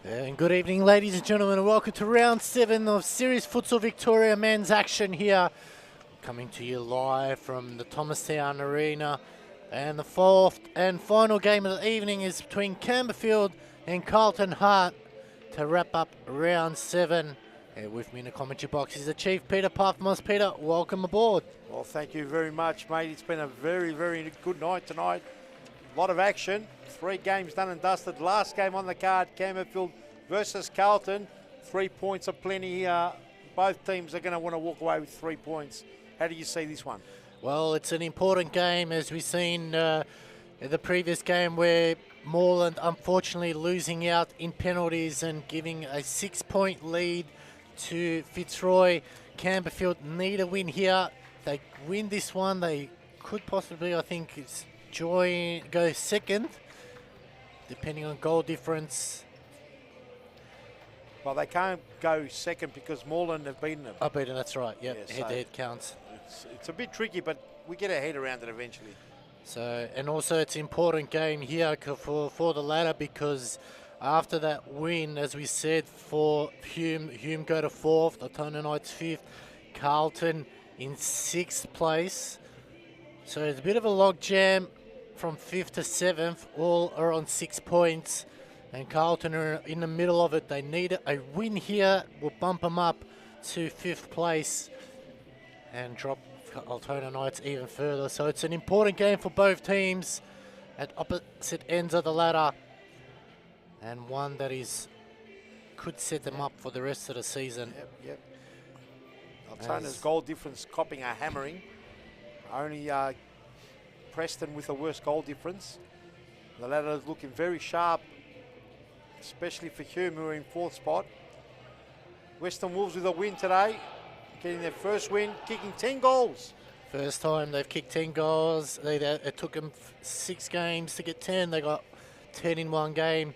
And good evening, ladies and gentlemen, and welcome to round 7 of Series Futsal Victoria men's action here. Coming to you live from the Thomastown Arena. And the fourth and final game of the evening is between Campbellfield and Carlton Hart to wrap up round 7. Here with me in the commentary box is the Chief, Peter Puffmoss. Peter, welcome aboard. Well, thank you very much, mate. It's been a very, very good night tonight. A lot of action. 3 games done and dusted. Last game on the card, Campbellfield versus Carlton. 3 points are plenty here. Both teams are going to want to walk away with 3 points. How do you see this one? Well, it's an important game, as we've seen in the previous game where Moreland unfortunately losing out in penalties and giving a 6-point lead to Fitzroy. Campbellfield need a win here. They win this one, they could possibly, I think, go second, depending on goal difference. Well, they can't go second because Moreland have beaten them. Oh, beaten, that's right. Yep, Yeah, head-to-head counts. It's a bit tricky, but we get our head around it eventually. So, and also it's an important game here for the latter, because after that win, as we said, for Hume go to 4th, Altona Knights 5th, Carlton in 6th place. So it's a bit of a log jam from 5th to 7th. All are on 6 points, and Carlton are in the middle of it. They need a win here, will bump them up to 5th place and drop Altona Knights even further. So it's an important game for both teams at opposite ends of the ladder, and one that could set them up for the rest of the season. Yep. Altona's goal difference copping a hammering. Only Preston with the worst goal difference. The ladder is looking very sharp, especially for Hume, who are in 4th spot. Western Wolves with a win today, getting their first win, kicking 10 goals. First time they've kicked 10 goals. It took them 6 games to get 10. They got 10 in 1 game.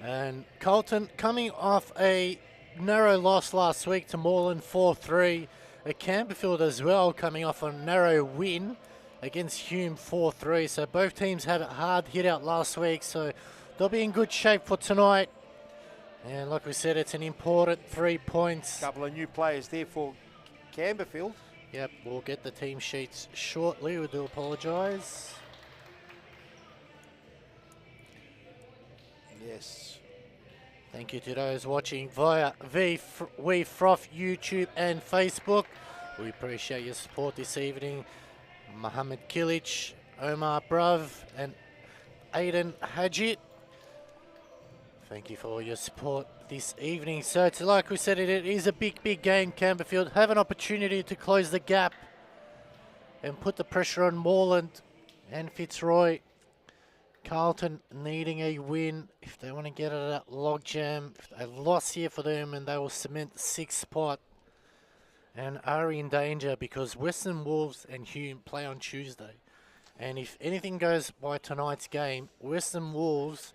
And Carlton coming off a narrow loss last week to Moreland 4-3. At Campbellfield as well, coming off a narrow win against Hume 4-3. So both teams had a hard hit out last week, so they'll be in good shape for tonight. And like we said, it's an important 3 points. A couple of new players there for Campbellfield. Yep, we'll get the team sheets shortly. We do apologise. Yes. Thank you to those watching via We Froth YouTube and Facebook. We appreciate your support this evening. Mohammed Kilic, Omar Brav and Aidan Hajit. Thank you for all your support this evening. So it's like we said, it is a big game. Campbellfield have an opportunity to close the gap and put the pressure on Moreland and Fitzroy. Carlton needing a win if they want to get out of that logjam. A loss here for them and they will cement the 6th spot and are in danger because Western Wolves and Hume play on Tuesday. And if anything goes by tonight's game, Western Wolves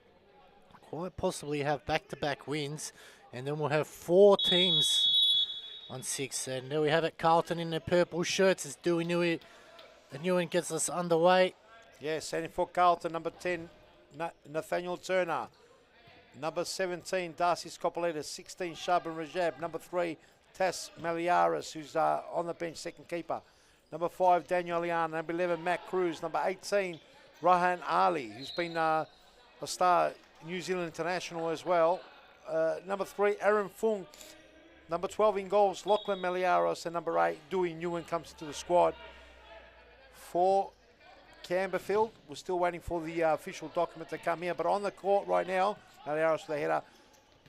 quite possibly have back-to-back wins, and then we'll have 4 teams on 6. And there we have it, Carlton in their purple shirts as Dewey Newey. The new one gets us underway. Yes, and for Carlton, number 10, Nathaniel Turner. Number 17, Darcy Scopoleta. 16, Shaban Rajab. Number 3, Tas Maliaris, who's on the bench, second keeper. Number 5, Daniel Lian. Number 11, Matt Cruz. Number 18, Rohan Ali, who's been a star New Zealand international as well. Number 3, Aaron Fung. Number 12 in goals, Lachlan Maliaros. And number 8, Dewey Newen comes to the squad. For Campbellfield, we're still waiting for the official document to come here, but on the court right now, Maliaros with the header.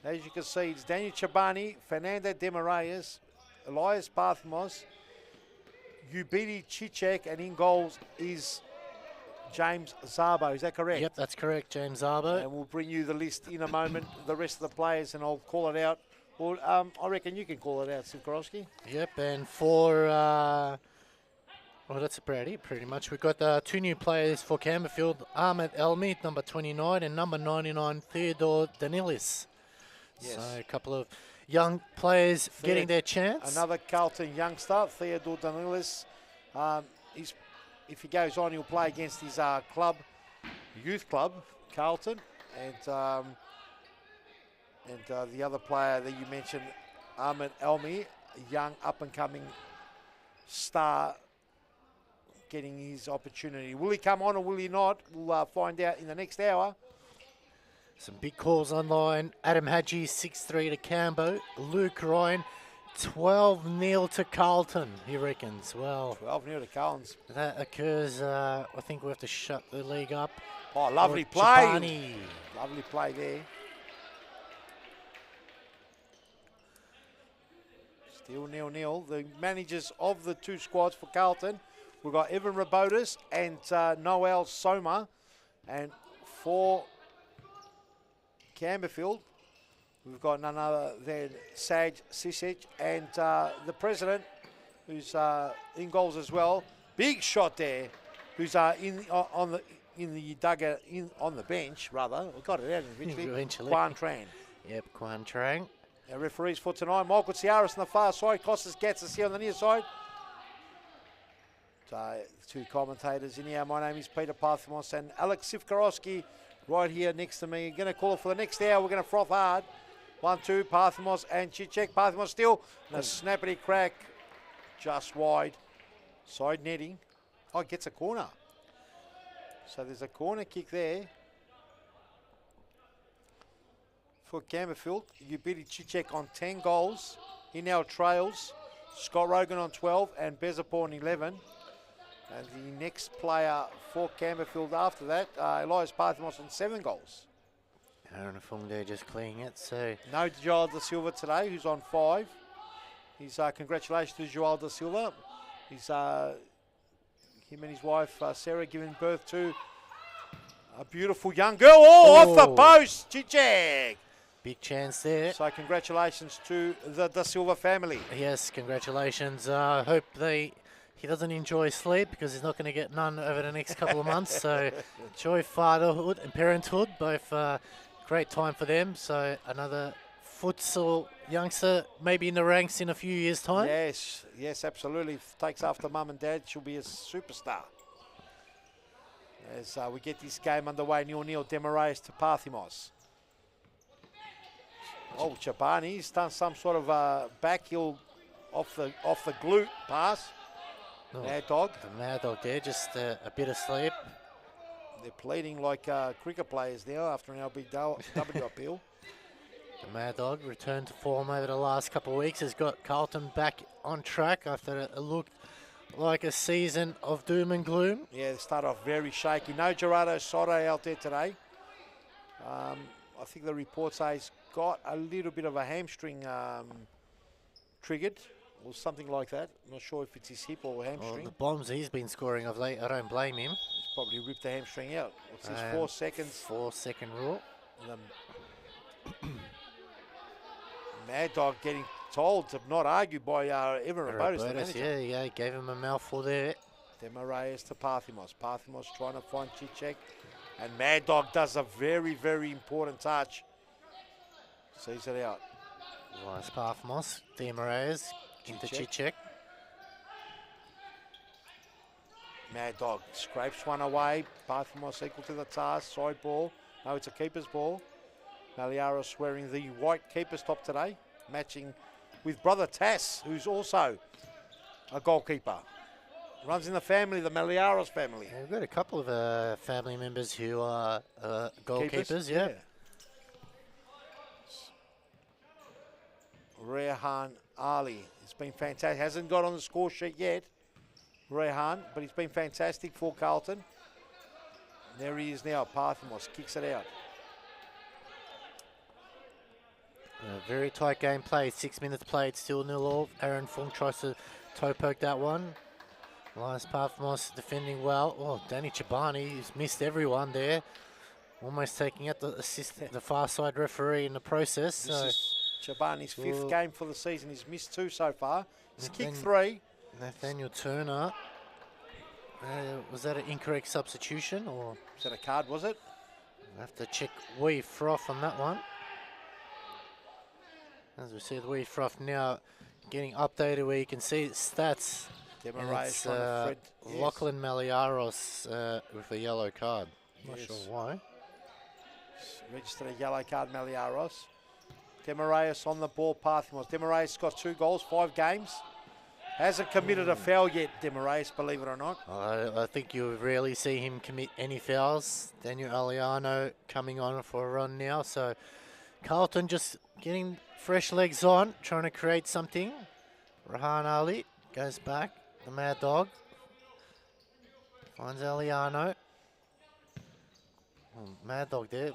As you can see, it's Daniel Chabani, Fernando Demarayes, Elias Barthmos, Ubidi Chichek, and in goals is James Zabo. Is that correct? Yep, that's correct, James Zabo. And we'll bring you the list in a moment, the rest of the players, and I'll call it out. Well, I reckon you can call it out, Simkorowski. Yep, and for... well, that's about it, pretty much. We've got 2 new players for Campbellfield. Ahmed Elmi, number 29, and number 99, Theodore Danilis. Yes. So a couple of young players getting their chance. Another Carlton youngster, Theodore Danilis. If he goes on, he'll play against his youth club, Carlton. And And the other player that you mentioned, Ahmed Elmi, a young up-and-coming star, getting his opportunity. Will he come on or will he not? We'll find out in the next hour. Some big calls online. Adam Hadji, 6-3 to Cambo. Luke Ryan, 12-0 to Carlton, he reckons. Well, 12-0 to Carlton. that occurs, I think we have to shut the league up. Oh, lovely play. Chapani. Lovely play there. Still 0-0. The managers of the two squads for Carlton, we've got Evan Rabotis and Noel Soma. And for Campbellfield, we've got none other than Saj Sisic and the president, who's in goals as well. Big shot there. Who's on the dugout, on the bench rather. We got it out eventually. Quan Tran. Yep, Quan Tran. Our referees for tonight: Michael Ciaris on the far side, Costas Gatsis here on the near side. Two commentators in here. My name is Peter Parthimos and Alex Sivkarowski right here next to me. Going to call it for the next hour. We're going to froth hard. 1-2, Parthimos and Chichek. Parthimos still. And a snappity crack just wide. Side netting. Oh, gets a corner. So there's a corner kick there for Campbellfield. Ubiti Chichek on 10 goals. He now trails Scott Rogan on 12 and Bezapor on 11. And the next player for Campbellfield after that, Elias Parthimos on 7 goals. Aaron Funde just cleaning it, so... No Joel Da Silva today, who's on 5. He's congratulations to Joel Da Silva. He's him and his wife Sarah giving birth to a beautiful young girl. Oh, off the post, Chichek. Big chance there. So congratulations to the Da Silva family. Yes, congratulations. I hope he doesn't enjoy sleep because he's not going to get none over the next couple of months. So enjoy fatherhood and parenthood, both great time for them. So another futsal youngster maybe in the ranks in a few years' time. Yes, absolutely. Takes after mum and dad, she'll be a superstar. As we get this game underway, 0-0, Demarais to Parthimos. Oh, Chabani, he's done some sort of back heel off the glute pass. Oh, Mad Dog. The Mad Dog there, just a bit of sleep. They're pleading like cricket players now after an LBW appeal. The Mad Dog returned to form over the last couple of weeks. Has got Carlton back on track after it looked like a season of doom and gloom. Yeah, they started off very shaky. No Gerardo Soto out there today. I think the report says got a little bit of a hamstring triggered or something like that. I'm not sure if it's his hip or hamstring. Well, the bombs he's been scoring of late, I don't blame him. He's probably ripped the hamstring out. What's his 4 seconds? 4-second rule. Mad Dog getting told to not argue by Evan Rabotis, the manager. Yeah, he gave him a mouthful there. Demarais to Parthimos. Parthimos trying to find Chichek. And Mad Dog does a very, very important touch. Sees it out. Elias Parthimos, Demarais into Chichek. Mad Dog scrapes one away. Parthimos equal to the task. Side ball. No, it's a keeper's ball. Maliaros wearing the white keeper's top today, matching with brother Tass, who's also a goalkeeper. Runs in the family, the Maliaros family. Yeah, we've got a couple of family members who are goalkeepers, yeah. Rehan Ali, it's been fantastic. Hasn't got on the score sheet yet, Rehan, but he's been fantastic for Carlton. There he is now, Parthimos kicks it out. A very tight game played, 6 minutes played, still 0-0. Aaron Fung tries to toe poke that one. Elias Parthimos defending well. Oh, Danny Chabani, he's missed everyone there. Almost taking out the far side referee in the process. This is Chabani's 5th game for the season. He's missed 2 so far. He's kicked 3. Nathaniel Turner. Was that an incorrect substitution? Or is that a card, was it? We'll have to check Wee Froth on that one. As we see the Wee Froth now getting updated where you can see stats. It's Lachlan Maliaros with a yellow card. Not sure why. Registered a yellow card, Maliaros. Demaraeus on the ball, Parthimos. Demaraeus got 2 goals, 5 games. Hasn't committed a foul yet, Demaraeus, believe it or not. I think you rarely see him commit any fouls. Daniel Aliano coming on for a run now. So Carlton just getting fresh legs on, trying to create something. Rahan Ali goes back. The Mad Dog finds Aliano. Mad Dog there,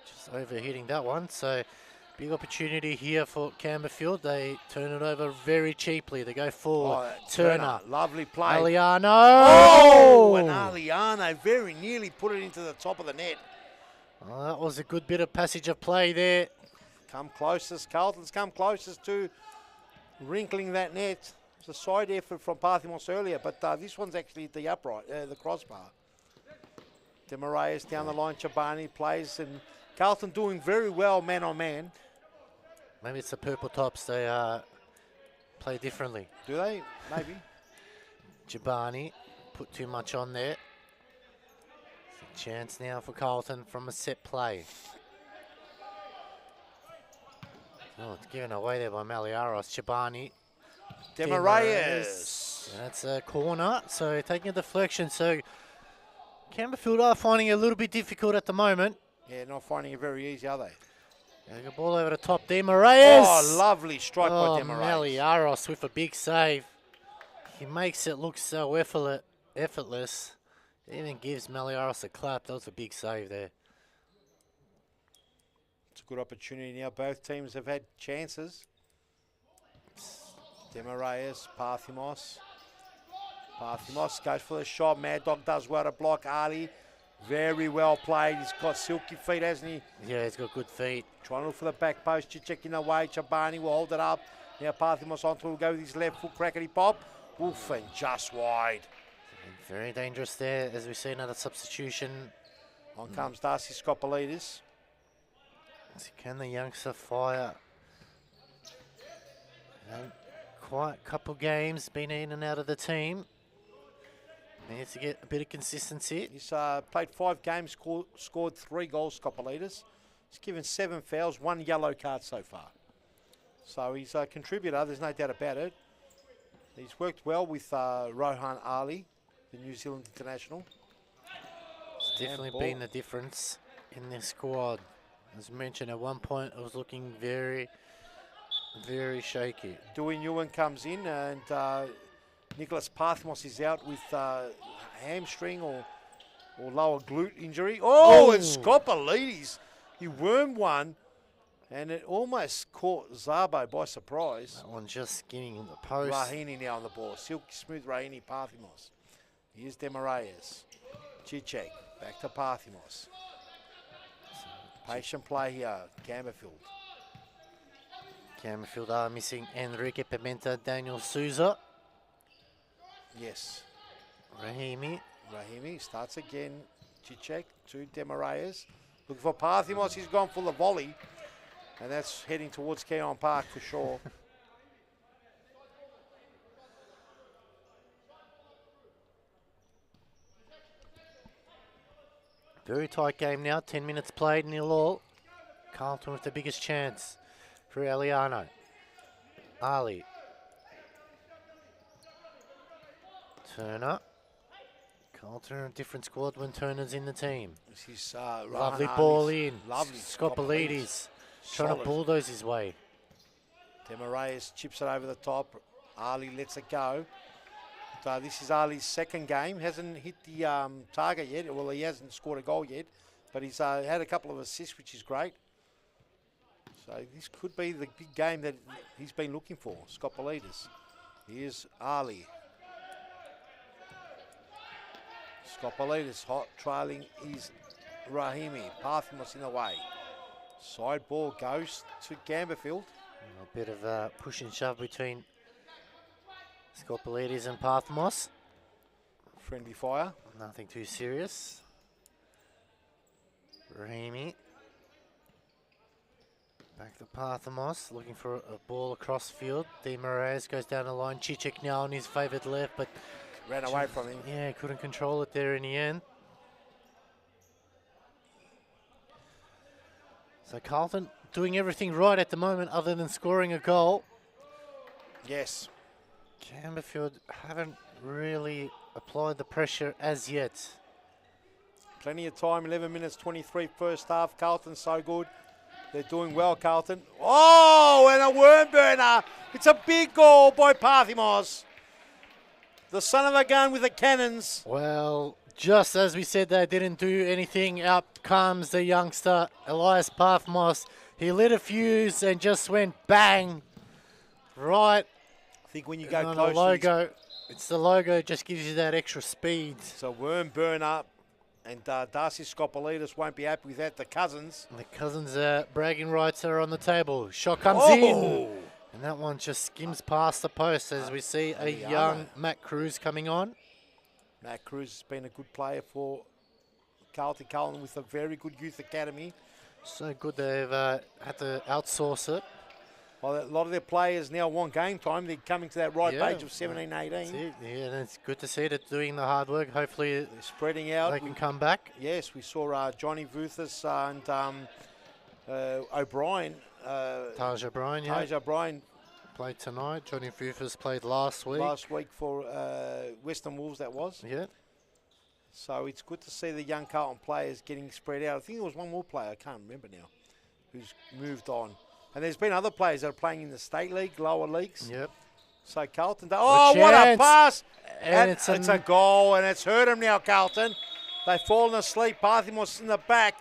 just overhitting that one. So big opportunity here for Campbellfield. They turn it over very cheaply. They go forward. Turner. Lovely play. Aliano. Oh, and Aliano very nearly put it into the top of the net. Well, that was a good bit of passage of play there. Come closest. Carlton's come closest to wrinkling that net. It's a side effort from Parthimos earlier, but this one's actually the upright, the crossbar. Demaraeus down the line. Chabani plays, and Carlton doing very well man on man. Maybe it's the purple tops. They play differently. Do they? Maybe. Jabani put too much on there. It's a chance now for Carlton from a set play. Oh, it's given away there by Maliaros. Chabani. Demaraeus. That's a corner, so taking a deflection. So Campbellfield are finding it a little bit difficult at the moment. Yeah, not finding it very easy, are they? The ball over the top. Demaraeus. Oh, lovely strike by Demaraeus. Maliaros with a big save. He makes it look so effortless. Even gives Maliaros a clap. That was a big save there. It's a good opportunity now. Both teams have had chances. Demaraeus, Parthimos. Parthimos goes for the shot. Mad Dog does well to block Ali. Very well played. He's got silky feet, hasn't he? Yeah, he's got good feet. Trying to look for the back post. Chichek in the way. Chabani will hold it up. Now Parthimos onto will go with his left foot. Crackety pop. Wolf and just wide. Very dangerous there as we see another substitution. On comes Darcy Skopolidis. Can the youngster fire? Quite a couple games, been in and out of the team. Needs to get a bit of consistency. He's played 5 games, scored 3 goals, Skopolidis. He's given 7 fouls, 1 yellow card so far. So he's a contributor, there's no doubt about it. He's worked well with Rohan Ali, the New Zealand international. It's definitely been the difference in this squad. As mentioned, at one point it was looking very, very shaky. Dewey Nguyen comes in, and Nicholas Parthimos is out with hamstring or lower glute injury. Oh, and Skopolidis, he wormed one, and it almost caught Zabo by surprise. That one just skinning the post. Rahini now on the ball. Silky smooth Rahini, Parthimos. Here's Demaraeus. Chichek, back to Parthimos. Patient play here, Campbellfield. Campbellfield are missing Enrique Pimenta, Daniel Souza. Yes. Rahimi starts again. Chichek to Demaraeus. Looking for Parthimos. He's gone for the volley. And that's heading towards Keon Park for sure. Very tight game now. 10 minutes played, 0-all. Carlton with the biggest chance for Aliano. Ali. Turner. Carlton a different squad when Turner's in the team. This is, lovely ball in. Lovely. Skopolidis trying to bulldoze his way. Demaraeus chips it over the top. Ali lets it go. This is Ali's second game. Hasn't hit the target yet. Well, he hasn't scored a goal yet, but he's had a couple of assists, which is great. So this could be the big game that he's been looking for, Skopolidis. Here's Ali. Skopolidis hot, trailing is Rahimi. Parthimos in the way. Side ball goes to Campbellfield. A bit of a push and shove between Skopolidis and Parthimos. Friendly fire. Nothing too serious. Rahimi. Back to Parthimos, looking for a ball across field. Demaraeus goes down the line. Chichek now on his favoured left, but ran away from him. Yeah, couldn't control it there in the end. So Carlton doing everything right at the moment other than scoring a goal. Yes. Campbellfield haven't really applied the pressure as yet. Plenty of time, 11 minutes 23 first half. Carlton so good. They're doing well, Carlton. Oh, and a worm burner. It's a big goal by Parthimos. The son of a gun with the cannons. Well, just as we said they didn't do anything, out comes the youngster, Elias Parthimos. He lit a fuse and just went bang right I think when you go on close the logo. It's the logo, just gives you that extra speed. it's a worm burner. And Darcy Skopolidis won't be happy with that. The Cousins. And the Cousins' bragging rights are on the table. Shot comes in. And that one just skims past the post as we see a young Matt Cruz coming on. Matt Cruz has been a good player for Carlton with a very good youth academy. So good they've had to outsource it. Well, a lot of their players now want game time. They're coming to that ripe age of 17, 18. That's it. Yeah, and it's good to see that doing the hard work. Hopefully they're spreading out. They can come back. Yes, we saw Johnny Vuthas and O'Brien. Taj O'Brien, yeah. Taj O'Brien played tonight. Johnny Fufus played last week. Last week for Western Wolves, that was. Yeah. So it's good to see the young Carlton players getting spread out. I think there was one more player, I can't remember now, who's moved on. And there's been other players that are playing in the state league, lower leagues. Yep. So Carlton, what a pass! And it's a goal, and it's hurt them now, Carlton. They've fallen asleep. Parthimos in the back,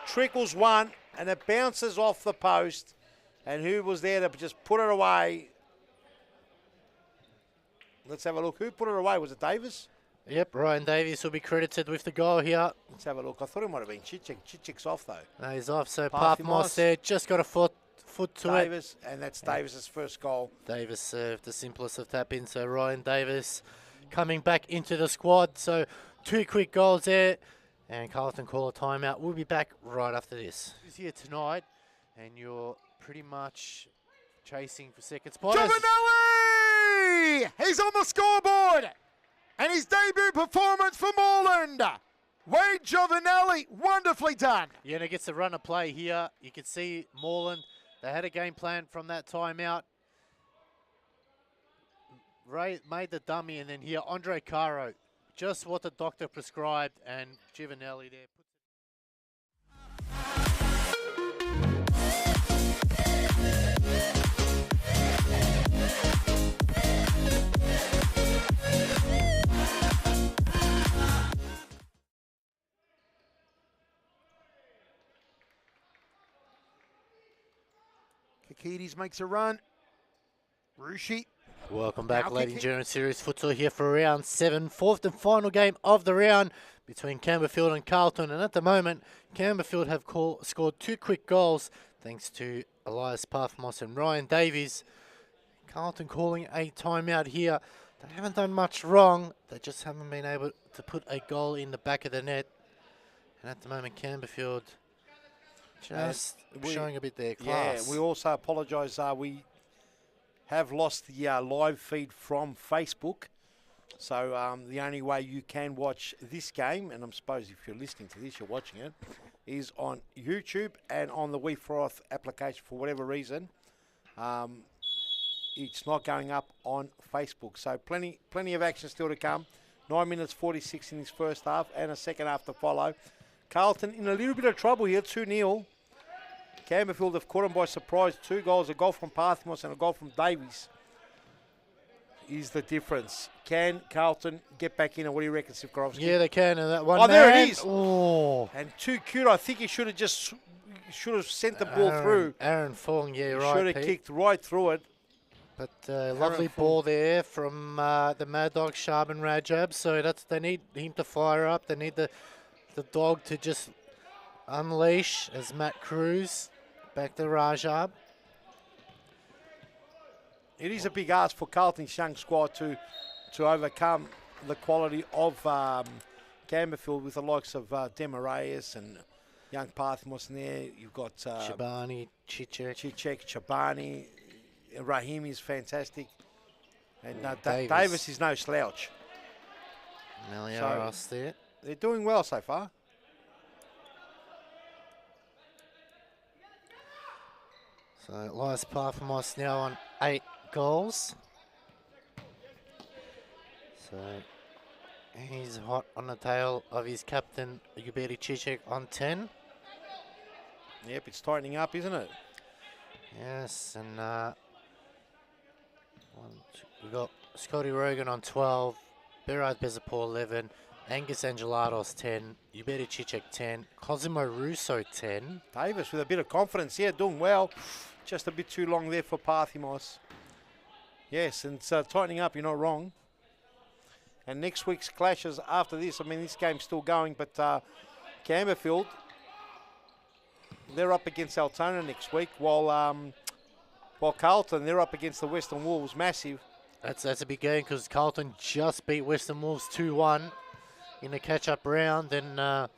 trickles one, and it bounces off the post. And who was there to just put it away? Let's have a look. Who put it away? Was it Davis? Yep, Ryan Davies will be credited with the goal here. Let's have a look. I thought it might have been Chichik. Chichik's off, though. No, he's off. So Parthimos there, just got a foot to Davis, and that's Davis's first goal. Davis served the simplest of tap-ins. So Ryan Davis coming back into the squad. So 2 quick goals there. And Carlton call a timeout. We'll be back right after this. Who's here tonight? And you're pretty much chasing for second spot. Giovanelli! He's on the scoreboard! And his debut performance for Moreland. Wade Giovanelli, wonderfully done. Yeah, and it gets a run of play here. You can see Moreland, they had a game plan from that timeout. Ray made the dummy, and then here, Andre Caro, just what the doctor prescribed, and Giovanelli there. Kakides makes a run. Rushi. Welcome back, ladies and gentlemen. Series Futsal here for round 7. 4th and final game of the round between Campbellfield and Carlton. And at the moment, Campbellfield have scored 2 quick goals thanks to Elias Parthimos and Ryan Davies. Carlton calling a timeout here. They haven't done much wrong. They just haven't been able to put a goal in the back of the net. And at the moment, Campbellfield just showing a bit their class. Yeah, we also apologise. We have lost the live feed from Facebook. So the only way you can watch this game, and I suppose if you're listening to this, you're watching it, is on YouTube and on the WeFroth application for whatever reason. It's not going up on Facebook. So plenty of action still to come. 9 minutes 46 in his first half and a second half to follow. Carlton in a little bit of trouble here, 2-0. Campbellfield have caught them by surprise. 2 goals, a goal from Parthimos and a goal from Davies is the difference. Can Carlton get back in? And what do you reckon, Sivkorovsky? Yeah, they can. And that one there it is. Oh. And too cute. I think he should have sent the ball through. Aaron Fong, yeah, right. Should have kicked right through it. But lovely ball there from the Mad Dog, Shaban Rajab. So they need him to fire up. They need the dog to just unleash as Matt Cruz back to Rajab. It is a big ask for Carlton's young squad to overcome the quality of Campbellfield with the likes of Demarius and young Parthimos in there. You've got Shabani, Chichek, Shabani, Rahim is fantastic. And Davis is no slouch. Meliaros there. They're doing well so far. So Elias Parthamos now on 8 goals. So he's hot on the tail of his captain, Yuberi Cicek, on 10. Yep, it's tightening up, isn't it? Yes, and we've got Scotty Rogan on 12, Berard Bezapor 11, Angus Angelatos 10, Yuberi Cicek 10, Cosimo Russo 10. Davis with a bit of confidence, yeah, doing well. Just a bit too long there for Parthamos. Yes, and it's tightening up, you're not wrong. And next week's clashes after this, I mean, this game's still going, but Campbellfield, they're up against Altona next week, while Carlton, they're up against the Western Wolves, massive. That's a big game because Carlton just beat Western Wolves 2-1 in the catch-up round, and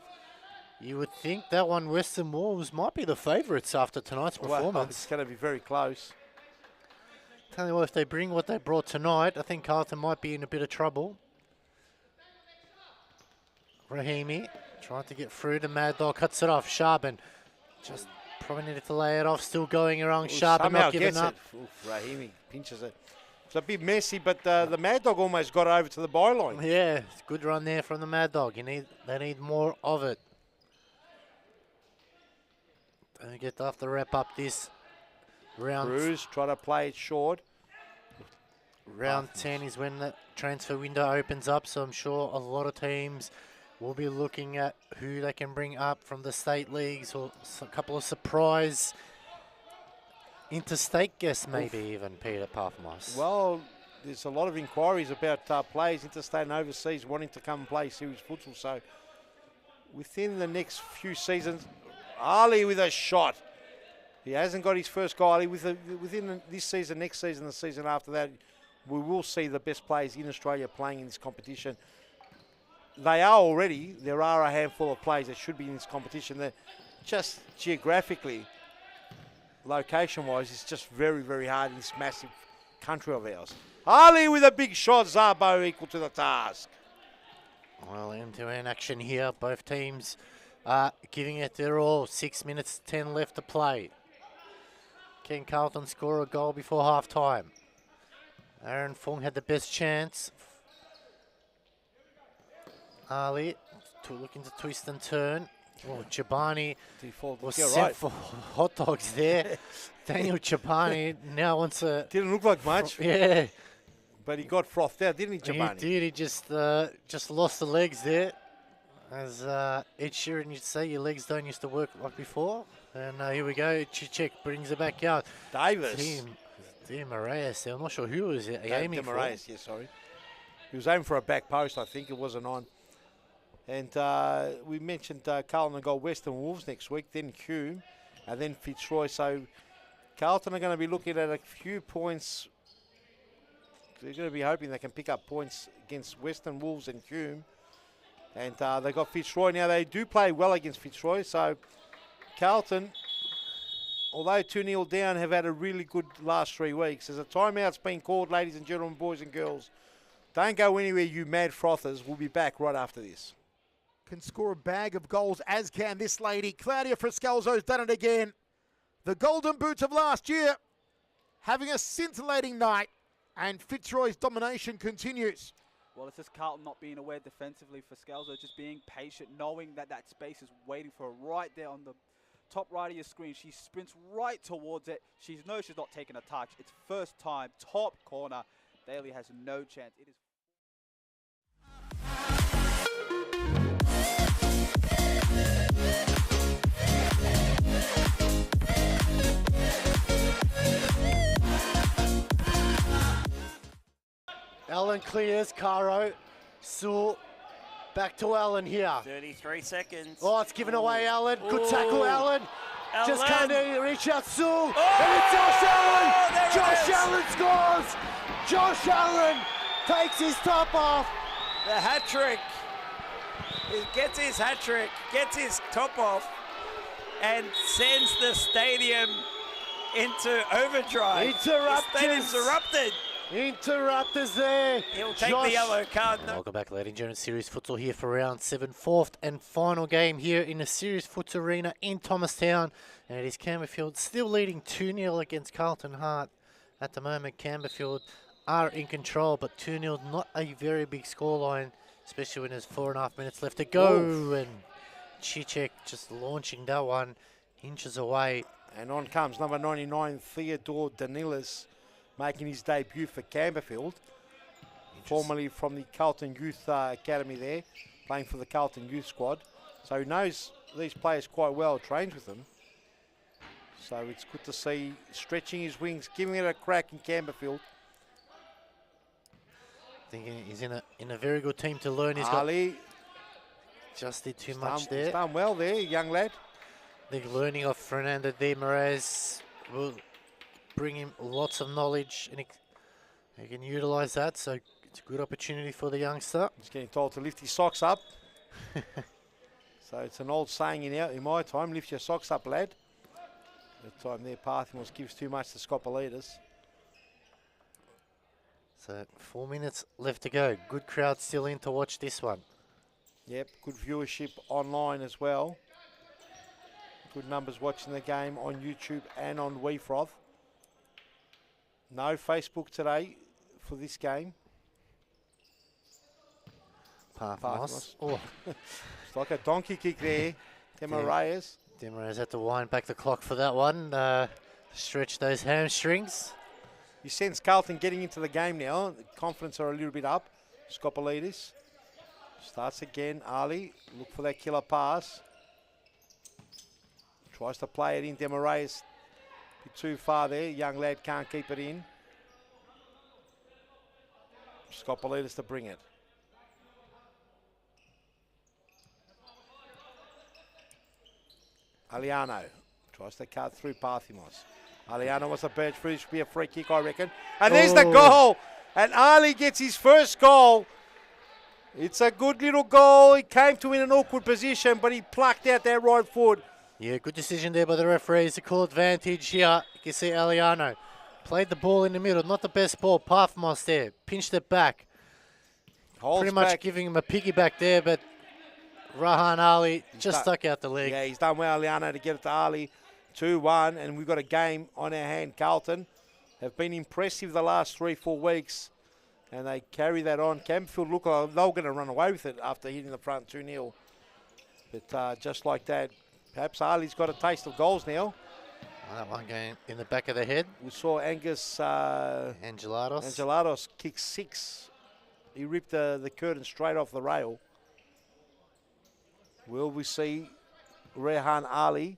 you would think that one Western Wolves might be the favourites after tonight's performance. Well, it's going to be very close. Tell you what, if they bring what they brought tonight, I think Carlton might be in a bit of trouble. Rahimi trying to get through. The Mad Dog cuts it off. Sharben just probably needed to lay it off. Still going around. Sharben not giving up. Rahimi pinches it. It's a bit messy, but the Mad Dog almost got over to the byline. Yeah, good run there from the Mad Dog. They need more of it. Don't get to have to wrap up this round. Cruz try to play it short. Round 10 is when the transfer window opens up, so I'm sure a lot of teams will be looking at who they can bring up from the state leagues, or a couple of surprise interstate guests, maybe even, Peter Parthamos. Well, there's a lot of inquiries about players interstate and overseas wanting to come and play series futsal. So within the next few seasons, Ali with a shot. He hasn't got his first goal. Ali within this season, next season, the season after that, we will see the best players in Australia playing in this competition. They are already. There are a handful of players that should be in this competition. That just geographically, location-wise, it's just very, very hard in this massive country of ours. Ali with a big shot. Zabo equal to the task. Well, end-to-end action here. Both teams giving it their all. 6 minutes, 10 left to play. Can Carlton score a goal before half-time? Aaron Fung had the best chance. Ali looking to twist and turn. Oh, Chobani was sent for hot dogs there. Daniel Chobani now wants a... Didn't look like much. Yeah. But he got frothed out, didn't he, Chobani? He did. He just lost the legs there. As Ed Sheeran used to say, your legs don't used to work like before. And here we go. Cicek brings it back out. Davis. Dean Moraes. I'm not sure who was aiming for. Moraes, yeah, sorry. He was aiming for a back post, I think. It wasn't on. And we mentioned Carlton got Western Wolves next week, then Hume, and then Fitzroy. So Carlton are going to be looking at a few points. They're going to be hoping they can pick up points against Western Wolves and Hume. And they got Fitzroy. Now, they do play well against Fitzroy. So Carlton, although 2-0 down, have had a really good last 3 weeks. There's a timeout's been called, ladies and gentlemen, boys and girls. Don't go anywhere, you mad frothers. We'll be back right after this. Can score a bag of goals, as can this lady. Claudia Friscalzo's done it again. The Golden Boots of last year having a scintillating night, and Fitzroy's domination continues. Well, it's just Carlton not being aware defensively for Scalzo, just being patient, knowing that that space is waiting for her right there on the top right of your screen. She sprints right towards it. She knows she's not taking a touch. It's first time, top corner. Daly has no chance. It is. Allen clears, Caro, Sewell, back to Allen here. 33 seconds. Oh, it's given away, Allen. Good tackle, Allen. Just can't reach out, Sewell. Oh, and it's Josh Allen. there it Josh is. Allen scores. Josh Allen takes his top off. The hat trick. He gets his hat trick, gets his top off, and sends the stadium into overdrive. Interrupted. The stadium's erupted. Interrupters there. He'll take Josh. the yellow card. No. Welcome back, ladies and gentlemen. Series Futsal here for round 7, fourth and final game here in the Series Futsal Arena in Thomastown. And it is Campbellfield still leading 2-0 against Carlton Hart. At the moment, Campbellfield are in control, but 2-0, not a very big scoreline, especially when there's 4.5 minutes left to go. Oof. And Chichek just launching that one inches away. And on comes number 99, Theodore Danilis, making his debut for Campbellfield, formerly from the Carlton Youth Academy there, playing for the Carlton Youth squad. So he knows these players quite well, trains with them. So it's good to see stretching his wings, giving it a crack in Campbellfield. Thinking he's in a very good team to learn. He's Ali just did too much there. He's done well there, young lad. I think learning of Fernando de Moraes will bring him lots of knowledge, and he can utilise that. So it's a good opportunity for the youngster. He's getting told to lift his socks up. So it's an old saying in my time, lift your socks up, lad. That time there, Parthimos gives too much to Scopolitas. So 4 minutes left to go. Good crowd still in to watch this one. Yep, good viewership online as well. Good numbers watching the game on YouTube and on WeFroth. No Facebook today for this game. Parthimos. Oh, It's like a donkey kick there. Demoraes. de Moraes had to wind back the clock for that one. Stretch those hamstrings. You sense Carlton getting into the game now. The confidence are a little bit up. Scopolitis starts again. Ali, look for that killer pass. Tries to play it in. Demoraes bit too far there. Young lad can't keep it in. Scopolitis to bring it. Aliano tries to cut through Parthimos. Aliano wants a birch for it. Should be a free kick, I reckon. And there's the goal. And Ali gets his first goal. It's a good little goal. He came to in an awkward position, but he plucked out that right foot. Yeah, good decision there by the referees to call advantage here. You can see Aliano played the ball in the middle. Not the best ball. Parthimos there. Pinched it back. Holds Pretty much back. giving him a piggyback there, but Rahan Ali just stuck out the leg. Yeah, he's done well, Aliano, to get it to Ali. 2-1, and we've got a game on our hand. Carlton have been impressive the last 3-4 weeks, and they carry that on. Campbellfield look like they were going to run away with it after hitting the front 2-0. But just like that, perhaps Ali's got a taste of goals now. That one going in the back of the head. We saw Angus Angelatos. kick 6. He ripped the curtain straight off the rail. Will we see Rehan Ali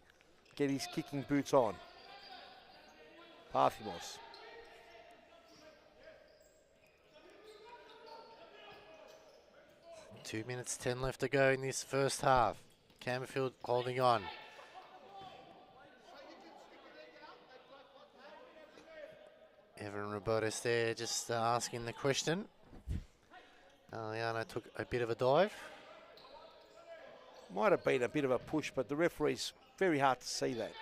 get his kicking boots on? Parthimos. Two minutes 10 left to go in this first half. Campbellfield holding on. Evan Robotis there just asking the question. Aliano took a bit of a dive. Might have been a bit of a push, but the referee's very hard to see that.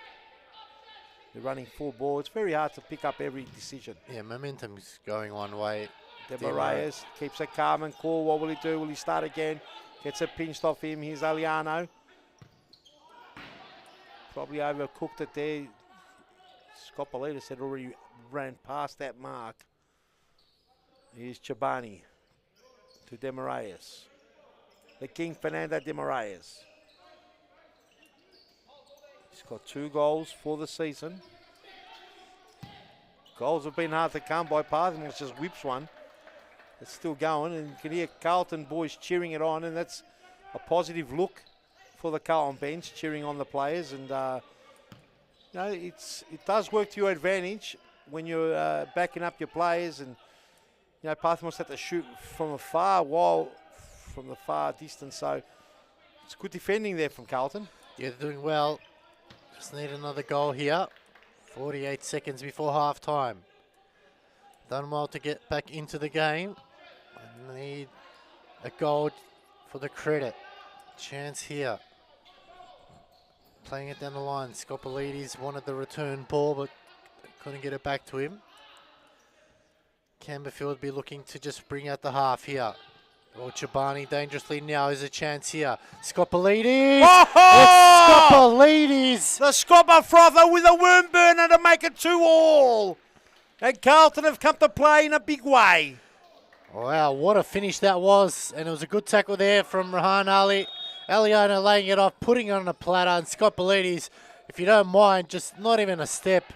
They're running full ball. It's very hard to pick up every decision. Yeah, momentum's going one way. Demoraes keeps it calm and cool. What will he do? Will he start again? Gets it pinched off him. Here's Aliano. Probably overcooked it there. Scopolitis had already ran past that mark. Here's Chobani to Demoraes. The King, Fernando de Moraes. He's got 2 goals for the season. Goals have been hard to come by. Parthimos just whips one. It's still going, and you can hear Carlton boys cheering it on, and that's a positive look for the Carlton bench, cheering on the players. And you know, it does work to your advantage when you're backing up your players. And you know, Parthimos had to shoot from afar from the far distance, so it's good defending there from Carlton. Yeah, they're doing well. Just need another goal here. 48 seconds before half time. Done well to get back into the game. I need a goal for the credit. Chance here. Playing it down the line. Scopolitis wanted the return ball, but couldn't get it back to him. Campbellfield be looking to just bring out the half here. Oh, Chobani dangerously now is a chance here. Scoppolides! Oh! Scoppolides! The Scopper Frother with a worm burner to make it 2-all. And Carlton have come to play in a big way. Wow, what a finish that was. And it was a good tackle there from Rahan Ali. Aliona laying it off, putting it on a platter. And Scoppolides, if you don't mind, just not even a step.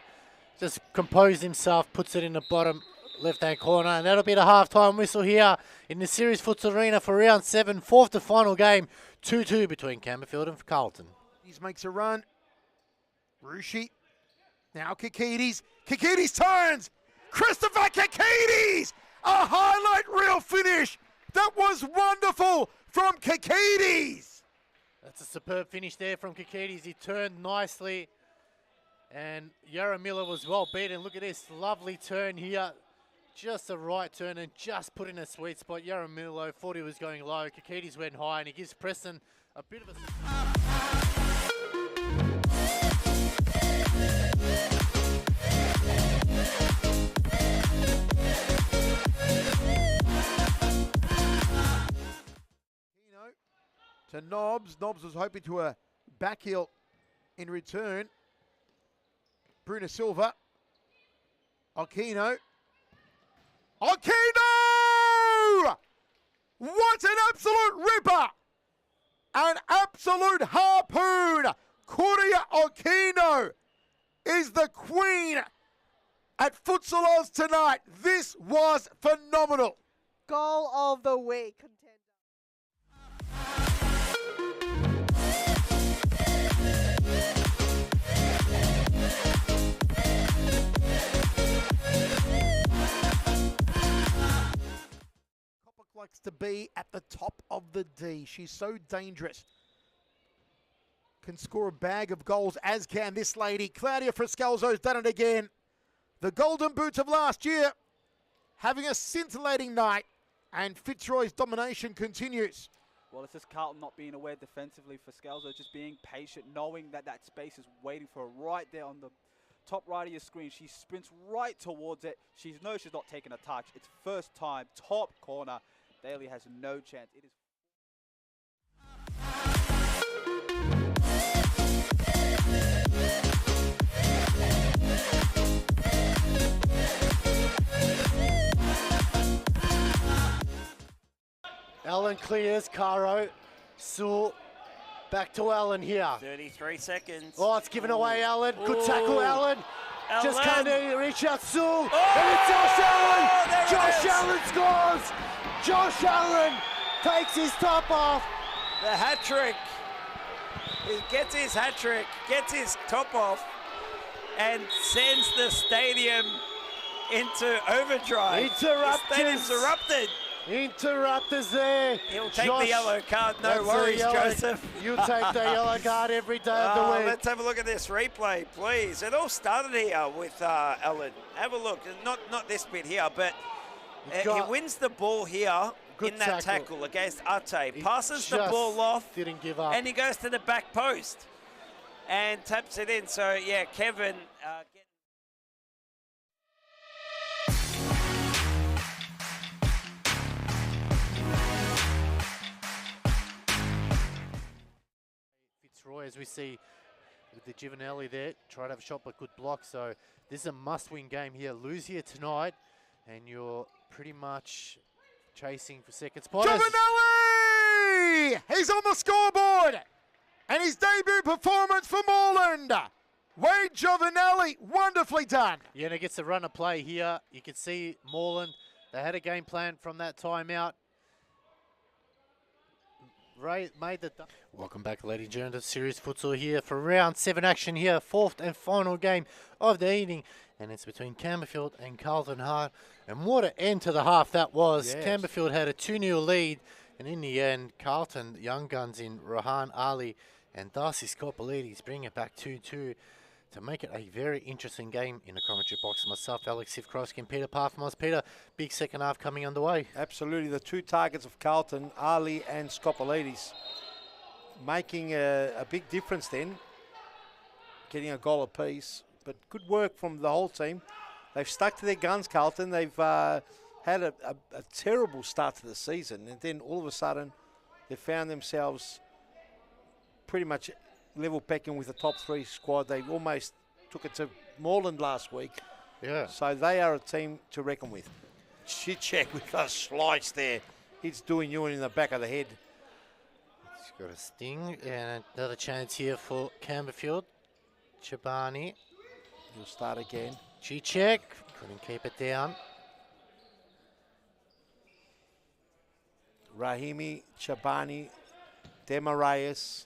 Just composed himself, puts it in the bottom left-hand corner. And that'll be the half-time whistle here in the Series Futsal Arena for round 7. Fourth to final game. 2-2 between Campbellfield and Carlton. He makes a run. Rushi. Now Kikides. Kikides turns. Christopher Kikides. A highlight reel finish. That was wonderful from Kikides. That's a superb finish there from Kikides. He turned nicely. And Yara Miller was well beaten. Look at this lovely turn here. Just a right turn and just put in a sweet spot. Yara Miller thought he was going low. Kikides went high and he gives Preston a bit of a... To Nobbs. Nobbs was hoping to a back heel in return. Bruno Silva. Aquino. Aquino! What an absolute ripper! An absolute harpoon! Kuria Aquino is the queen at Futsal Oz tonight. This was phenomenal. Goal of the week. Likes to be at the top of the D. She's so dangerous. Can score a bag of goals, as can this lady. Claudia Friscalzo's done it again. The Golden Boots of last year having a scintillating night, and Fitzroy's domination continues. Well, it's just Carlton not being aware defensively for Scalzo, just being patient, knowing that that space is waiting for her right there on the top right of your screen. She sprints right towards it. She knows she's not taking a touch. It's first time, top corner. Daly has no chance. It is. Allen clears, Caro. Sewell, back to Allen here. 33 seconds. Oh, it's given away, Allen. Good tackle, Allen. Just Allen. can't reach out, Sewell. And it's Josh Allen. there it Josh is. Allen scores. Josh Allen takes his top off. The hat trick. He gets his hat trick, gets his top off, and sends the stadium into overdrive. The stadium's erupted. Interrupters there. He'll take Josh, the yellow card. No that's worries, a yellow, Joseph. You take the yellow card every day of the week. Let's have a look at this replay, please. It all started here with Allen. Have a look. Not this bit here, but he wins the ball here in that tackle against Ate. Passes the ball off. Didn't give up. And he goes to the back post and taps it in. So, yeah, Kevin... Fitzroy, as we see with the Giovanelli there, try to have a shot but good block. So this is a must-win game here. Lose here tonight, and you're pretty much chasing for second spot. Giovanelli! He's on the scoreboard! And his debut performance for Moreland. Wade Giovanelli, wonderfully done. Yeah, and it gets a run of play here. You can see Moreland, they had a game plan from that timeout. Ray made the... Welcome back, ladies and gentlemen, to Series Futsal here for round 7 action here. Fourth and final game of the evening. And it's between Campbellfield and Carlton Hart. And what an end to the half that was. Yes. Campbellfield had a 2-0 lead. And in the end, Carlton, young guns in Rahan Ali and Darcy Scoppolides bring it back 2-2 to make it a very interesting game in the commentary box. Myself, Alex Sivkowski, and Peter Parfamos. Peter, big second half coming underway. Absolutely. The two targets of Carlton, Ali and Scoppolides, making a big difference then, getting a goal apiece. But good work from the whole team. they've stuck to their guns, Carlton. They've had a terrible start to the season, and then all of a sudden they found themselves pretty much level pecking with the top 3 squad. They almost took it to Moreland last week. Yeah. So they are a team to reckon with. Chichek with a slice there. He's doing you in the back of the head. He's got a sting, and another chance here for Campbellfield. Chibani. He'll start again. Chichek couldn't keep it down. Rahimi, Chibani, Demarayas.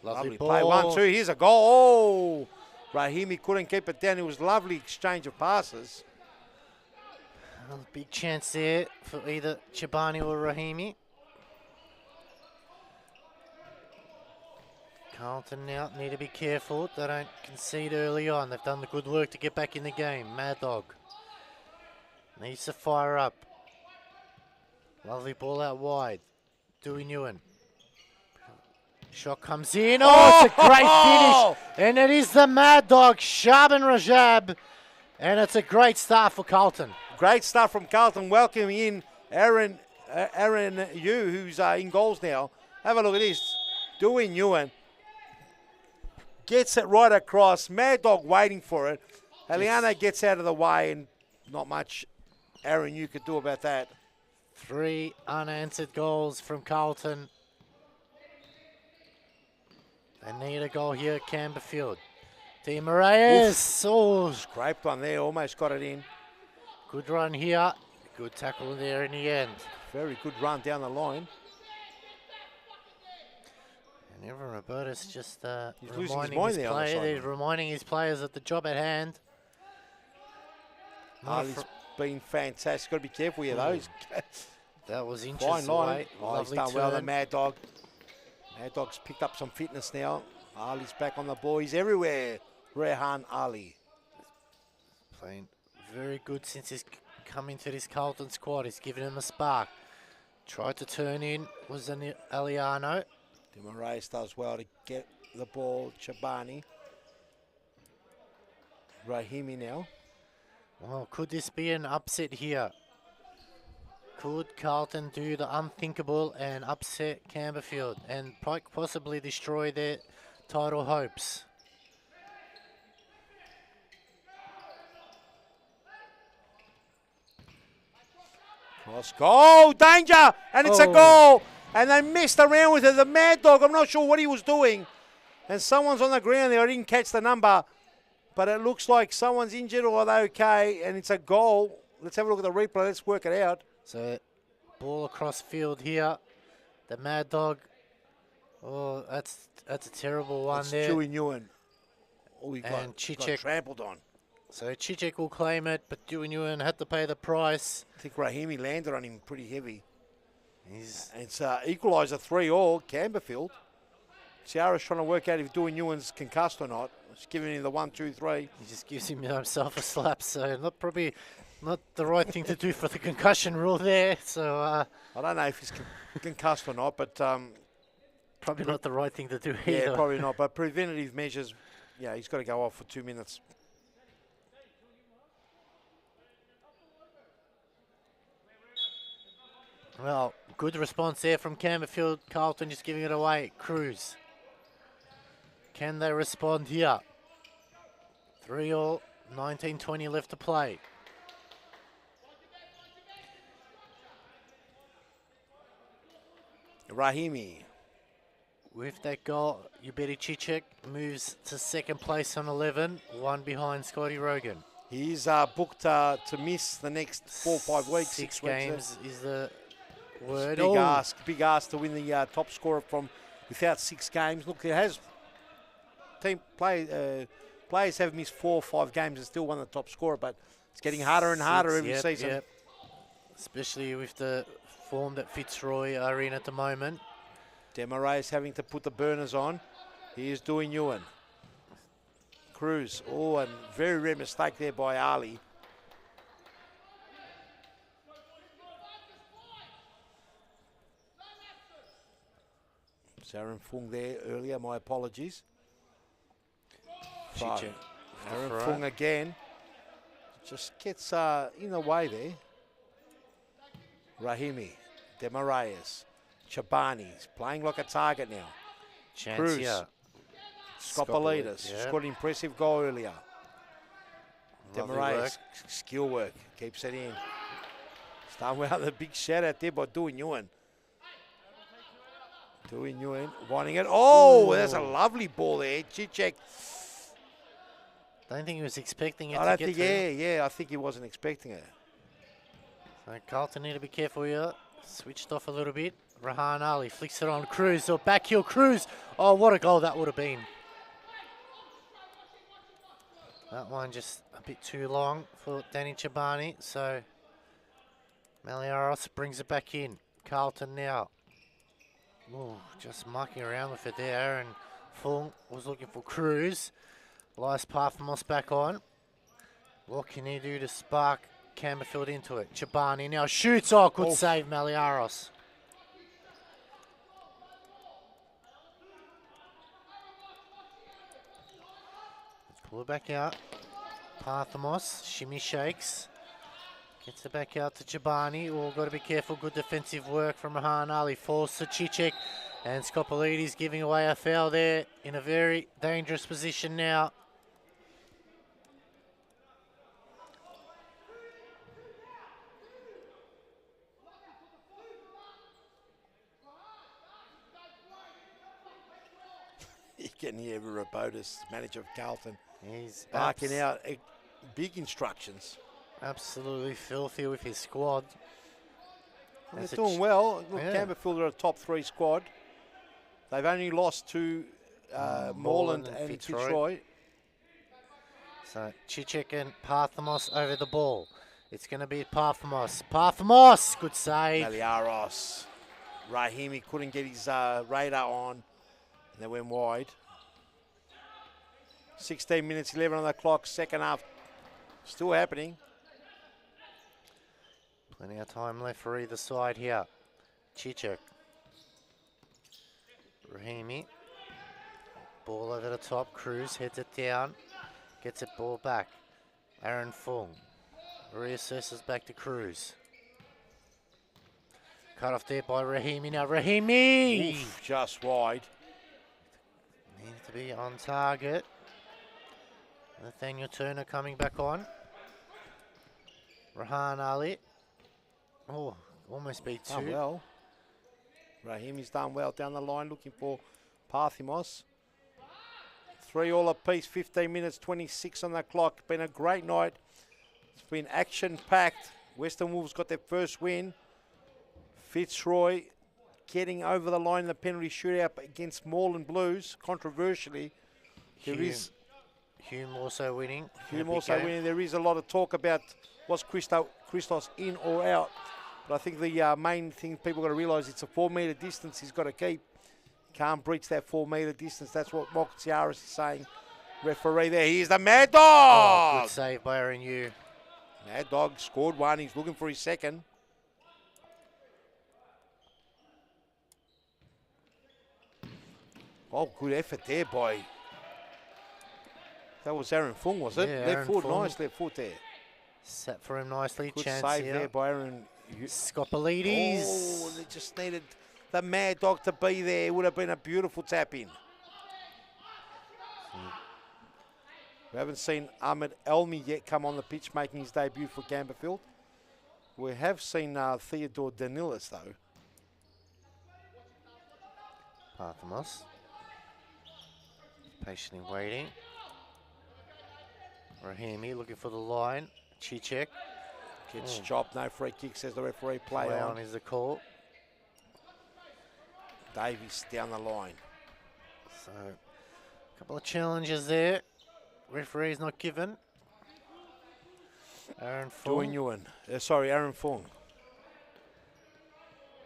Lovely ball. play. 1-2. Here's a goal. Oh, Rahimi couldn't keep it down. It was a lovely exchange of passes. Another big chance there for either Chibani or Rahimi. Carlton now need to be careful. They don't concede early on. They've done the good work to get back in the game. Mad Dog needs to fire up. Lovely ball out wide. Dewey Newen. Shot comes in. Oh, it's a great finish. And it is the Mad Dog, Shaban Rajab. And it's a great start for Carlton. Great start from Carlton, welcoming in Aaron Yu, who's in goals now. Have a look at this. Dewey Newen gets it right across. Mad Dog waiting for it. Eliana gets out of the way, and not much Aaron Yu could do about that. 3 unanswered goals from Carlton. They need a goal here at Campbellfield. Di Moraes. Oh, scraped one there, almost got it in. Good run here. Good tackle there in the end. Very good run down the line. And Evan Roberta's just reminding his players of the job at hand. Ali's been fantastic. Got to be careful here, though. That was inches fine line. away. Oh, he's done well, the Mad Dog. Mad Dog's picked up some fitness now. Ali's back on the ball. He's everywhere. Rehan Ali. Playing very good since he's come into this Carlton squad. He's given him a spark. Tried to turn in. Was an Aliano. Di Moraes does well to get the ball. Chibani. Rahimi now. Well, could this be an upset here? Could Carlton do the unthinkable and upset Campbellfield and possibly destroy their title hopes? Cross goal, danger, and it's a goal. And they messed around with it. The Mad Dog, I'm not sure what he was doing. And someone's on the ground there. I didn't catch the number. But it looks like someone's injured or they're okay, and it's a goal. Let's have a look at the replay. Let's work it out. So, ball across field here. The Mad Dog. Oh, that's a terrible one it's there. Dewey Newen. Oh, he and got trampled on. So Chichek will claim it, but Dewey Newen had to pay the price. I think Rahimi landed on him pretty heavy. It's equalizer 3-3, Campbellfield. Ciara's trying to work out if Dewey Newen's concussed or not. He's giving him the 1-2-3. He just gives himself a slap, so probably not the right thing to do for the concussion rule there. So I don't know if he's concussed or not, but probably not the right thing to do either. Yeah, probably not. But preventative measures, yeah, he's got to go off for 2 minutes. Well, good response there from Campbellfield. Carlton just giving it away. Cruz. Can they respond here? 3-3, 19-20 left to play. Rahimi. With that goal, Ubedi Chichek moves to second place on 11, one behind Scotty Rogan. He's booked to miss the next 4 or 5 weeks. 6 games is the word. Big ask to win the top scorer from without 6 games. Look, it has players have missed 4 or 5 games and still won the top scorer, but it's getting harder and harder every season. Yep. Especially with the form that Fitzroy are in at the moment. Demarais having to put the burners on. Here's Dewey Newen. Cruz. Oh, and very rare mistake there by Ali. Aaron Fung there earlier, my apologies. Aaron Fung again. Just gets in the way there. Rahimi, Demaraes, Chabani's playing like a target now. Chance Cruz, here. Skopolidis, yeah. scored an impressive goal earlier. Lovely work. Demaraes, skill work, keeps it in. Starting out the big shout out there by Dewey Nguyen. Dewey Nguyen, winding it. Oh, that's a lovely ball there. Chichek. Don't think he was expecting it I to don't get think, through. yeah, I think he wasn't expecting it. So Carlton need to be careful here. Switched off a little bit. Rahan Ali flicks it on Cruz. Or back heel Cruz. Oh, what a goal that would have been. That one just a bit too long for Danny Chabani. So Maliaros brings it back in. Carlton now. Ooh, just mucking around with it there. And Fung was looking for Cruz. Elias Parthamos back on. What can he do to spark Campbellfield into it? Chabani now shoots. Oh, good save, Maliaros. Let's pull it back out. Parthamos, shimmy shakes. Gets it back out to Chabani. Oh, got to be careful. Good defensive work from Rahan Ali. Falls to Chichek. And Skopolidis giving away a foul there in a very dangerous position now. You can hear Rabotis, manager of Carlton, He's barking out big instructions. absolutely filthy with his squad. Well, That's they're a doing well. Look, yeah. Campbellfield are a top 3 squad. They've only lost to Moreland and Fitzroy. So Chichek and Parthamos over the ball. It's going to be Parthamos. Parthamos, good save. Maliaros. Rahimi couldn't get his radar on. And they went wide. 16 minutes, 11 on the clock. Second half still happening. Plenty of time left for either side here. Chichek. Rahimi. Ball over the top. Cruz heads it down. Gets it ball back. Aaron Fung. Reassesses back to Cruz. Cut off there by Rahimi. Now Rahimi! Oof, just wide. Needs to be on target. Nathaniel Turner coming back on. Rahan Ali. Oh, almost beat two. Done well. Rahimi's done well down the line, looking for Parthamos. 3 all apiece, 15 minutes, 26 on the clock. Been a great night. It's been action-packed. Western Wolves got their first win. Fitzroy getting over the line in the penalty shootout against Moreland Blues, controversially. Hume also winning. Hume also winning. There is a lot of talk about was Christos in or out. But I think the main thing people got to realise, it's a 4 metre distance he's got to keep. Can't breach that 4 metre distance. That's what Mokatsiaris is saying. Referee there. Here's the Mad Dog. Oh, good save by Aaron Yu. Mad Dog scored one. He's looking for his second. Oh, good effort there by... That was Aaron Fung, was it? Yeah, left foot, nice left foot there. Set for him nicely. Good Chance save here. there by Aaron. Skopolidis. Oh, they just needed the Mad Dog to be there. It would have been a beautiful tap-in. We haven't seen Ahmed Elmi yet come on the pitch making his debut for Campbellfield. We have seen Theodore Danilis, though. Parthamos. Patiently waiting. Rahimi looking for the line. Chichek. Gets chopped. No free kick, says the referee. Play on. Is the call. Davies down the line. So, a couple of challenges there. Referee's not given. Aaron Fung. Aaron Fung.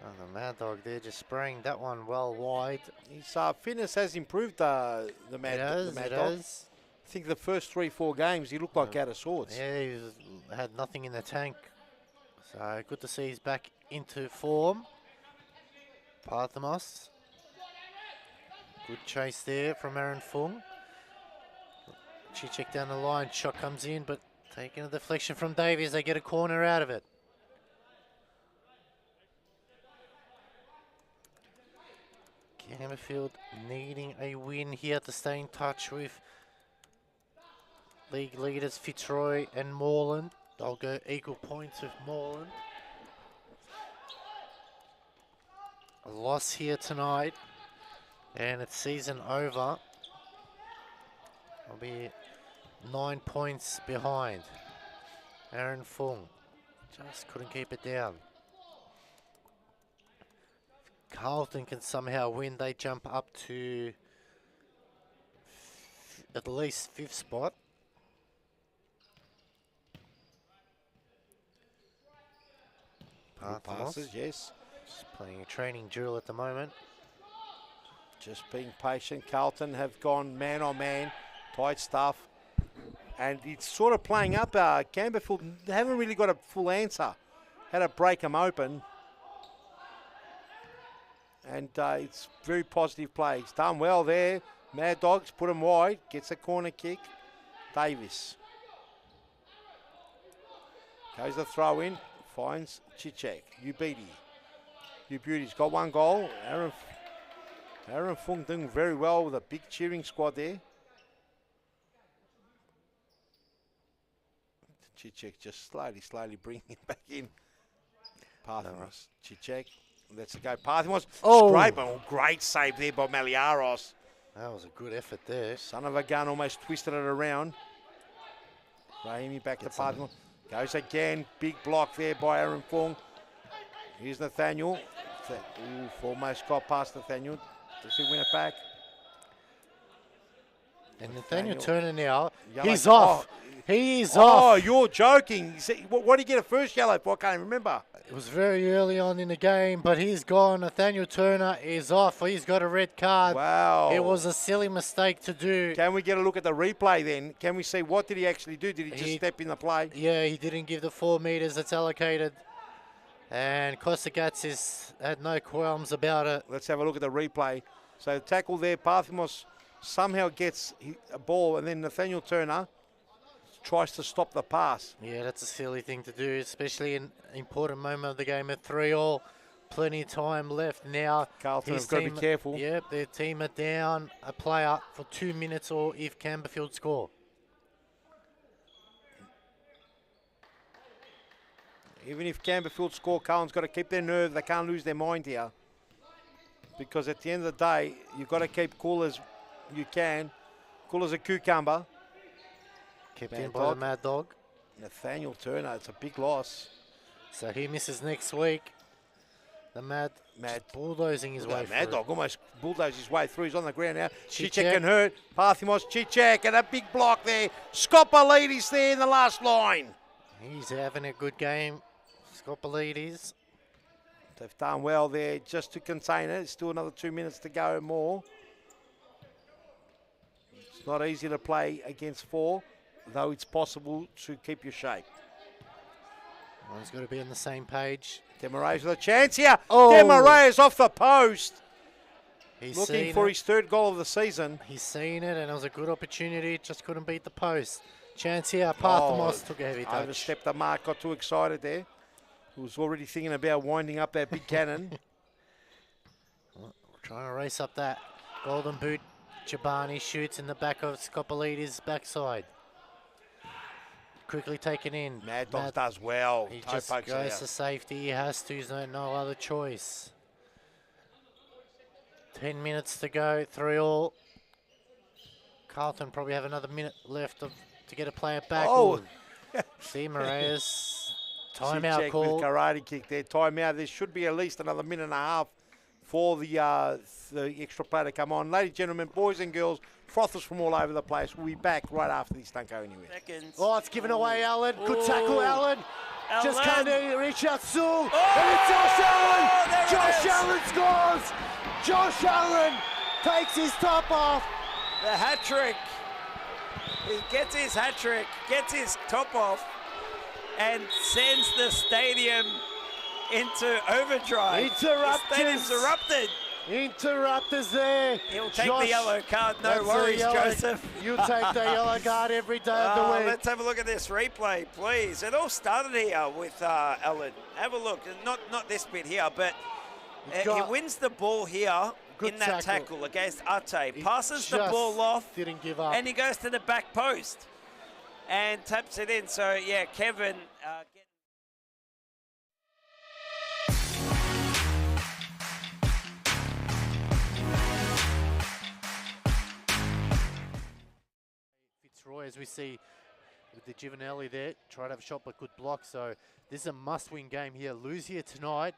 And the Mad Dog there just spraying that one well wide. His fitness has improved, the Mad Dog. I think the first 3-4 games he looked like out of sorts. Yeah, he had nothing in the tank. So good to see he's back into form. Parthamos. Good chase there from Aaron Fung. Chichek down the line. Shot comes in, but Taking a deflection from Davies, they get a corner out of it. Campbellfield needing a win here to stay in touch with league leaders Fitzroy and Moreland. They'll go equal points with Moreland. A loss here tonight, and it's season over. I'll be 9 points behind. Aaron Fung just couldn't keep it down. Carlton can somehow win, they jump up to at least 5th spot. Passes, yes. Just playing a training drill at the moment. Just being patient. Carlton have gone man on man, tight stuff. And it's sort of playing up. Campbellfield haven't really got a full answer. Had to break them open. And it's very positive play. He's done well there. Mad Dogs put him wide. Gets a corner kick. Davis. Goes the throw in. Finds Chichek. You beauty's got one goal. Aaron Fung doing very well with a big cheering squad there. Chichek just slowly bringing it back in. Parthimos. Chichek. Let's go. Parthimos. Scrape. Oh, great save there by Maliaros. That was a good effort there. Son of a gun almost twisted it around. Rahimi back to Parthimos. Goes again. Big block there by Aaron Fung. Here's Nathaniel. Almost got past Nathaniel. Does he win it back? And Nathaniel Turner now, Yellow. he's off. He is off. Oh, you're joking. What did he get a first yellow for? I can't remember. It was very early on in the game, but he's gone. Nathaniel Turner is off. He's got a red card. Wow. It was a silly mistake to do. Can we get a look at the replay then? Can we see what did he actually do? Did he just step in the play? Yeah, he didn't give the 4 meters that's allocated. And Kostakatsis had no qualms about it. Let's have a look at the replay. So the tackle there, Parthimos somehow gets a ball, and then Nathaniel Turner tries to stop the pass. Yeah, that's a silly thing to do, especially in an important moment of the game at 3-all. Plenty of time left now. Carlton have got to be careful. Yep, their team are down a player for 2 minutes, or if Campbellfield score. Even if Campbellfield score, Carlton's got to keep their nerve. They can't lose their mind here. Because at the end of the day, you've got to keep cool as you can. Cool as a cucumber. Kept in by the Mad Dog. Nathaniel Turner, it's a big loss. So he misses next week. The Mad bulldozing his way through. Mad Dog almost bulldozed his way through. He's on the ground now. Chichek can hurt. Parthimos, Chichek, and a big block there. Scoppolides there in the last line. He's having a good game. Scoppolides. They've done well there just to contain it. Still another 2 minutes to go more. It's not easy to play against 4, though it's possible to keep your shape. Everyone's got to be on the same page. Desmarais with a chance here. Oh. Desmarais off the post. He's looking for his 3rd goal of the season. He's seen it, and it was a good opportunity. Just couldn't beat the post. Chance here. Parthimos took a heavy touch. Overstepped the mark. Got too excited there. He was already thinking about winding up that big cannon. Trying to race up that golden boot. Jabani shoots in the back of Scoppolides' backside. Quickly taken in. Mad Dog does well. He just goes to safety. He has to. There's no other choice. 10 minutes to go. 3-all. Carlton probably have another minute left to get a player back. Oh. Desmarais. Timeout call. With karate kick there. Timeout. There should be at least another minute and a half for the extra player to come on. Ladies and gentlemen, boys and girls, frothers from all over the place. We'll be back right after this. Don't go anywhere. Seconds. Oh, it's given away, Allen. Good tackle, Allen. Just can't reach out soon. Oh, and it's Josh Allen. Josh Allen scores. Josh Allen takes his top off. The hat trick. He gets his hat trick, gets his top off, and sends the stadium into overdrive. Interrupted. The stadium's erupted. Interrupters there. He'll take Josh, the yellow card. No that's a worries, yellow- Joseph. You take the yellow card every day of the week. Let's have a look at this replay, please. It all started here with Ellen. Have a look. Not this bit here, but he wins the ball here in that tackle against Ate. Passes the ball off. Didn't give up. And he goes to the back post and taps it in. So, yeah, Kevin... Fitzroy, as we see with the Giovanelli there, try to have a shot but good block. So this is a must-win game here. Lose here tonight,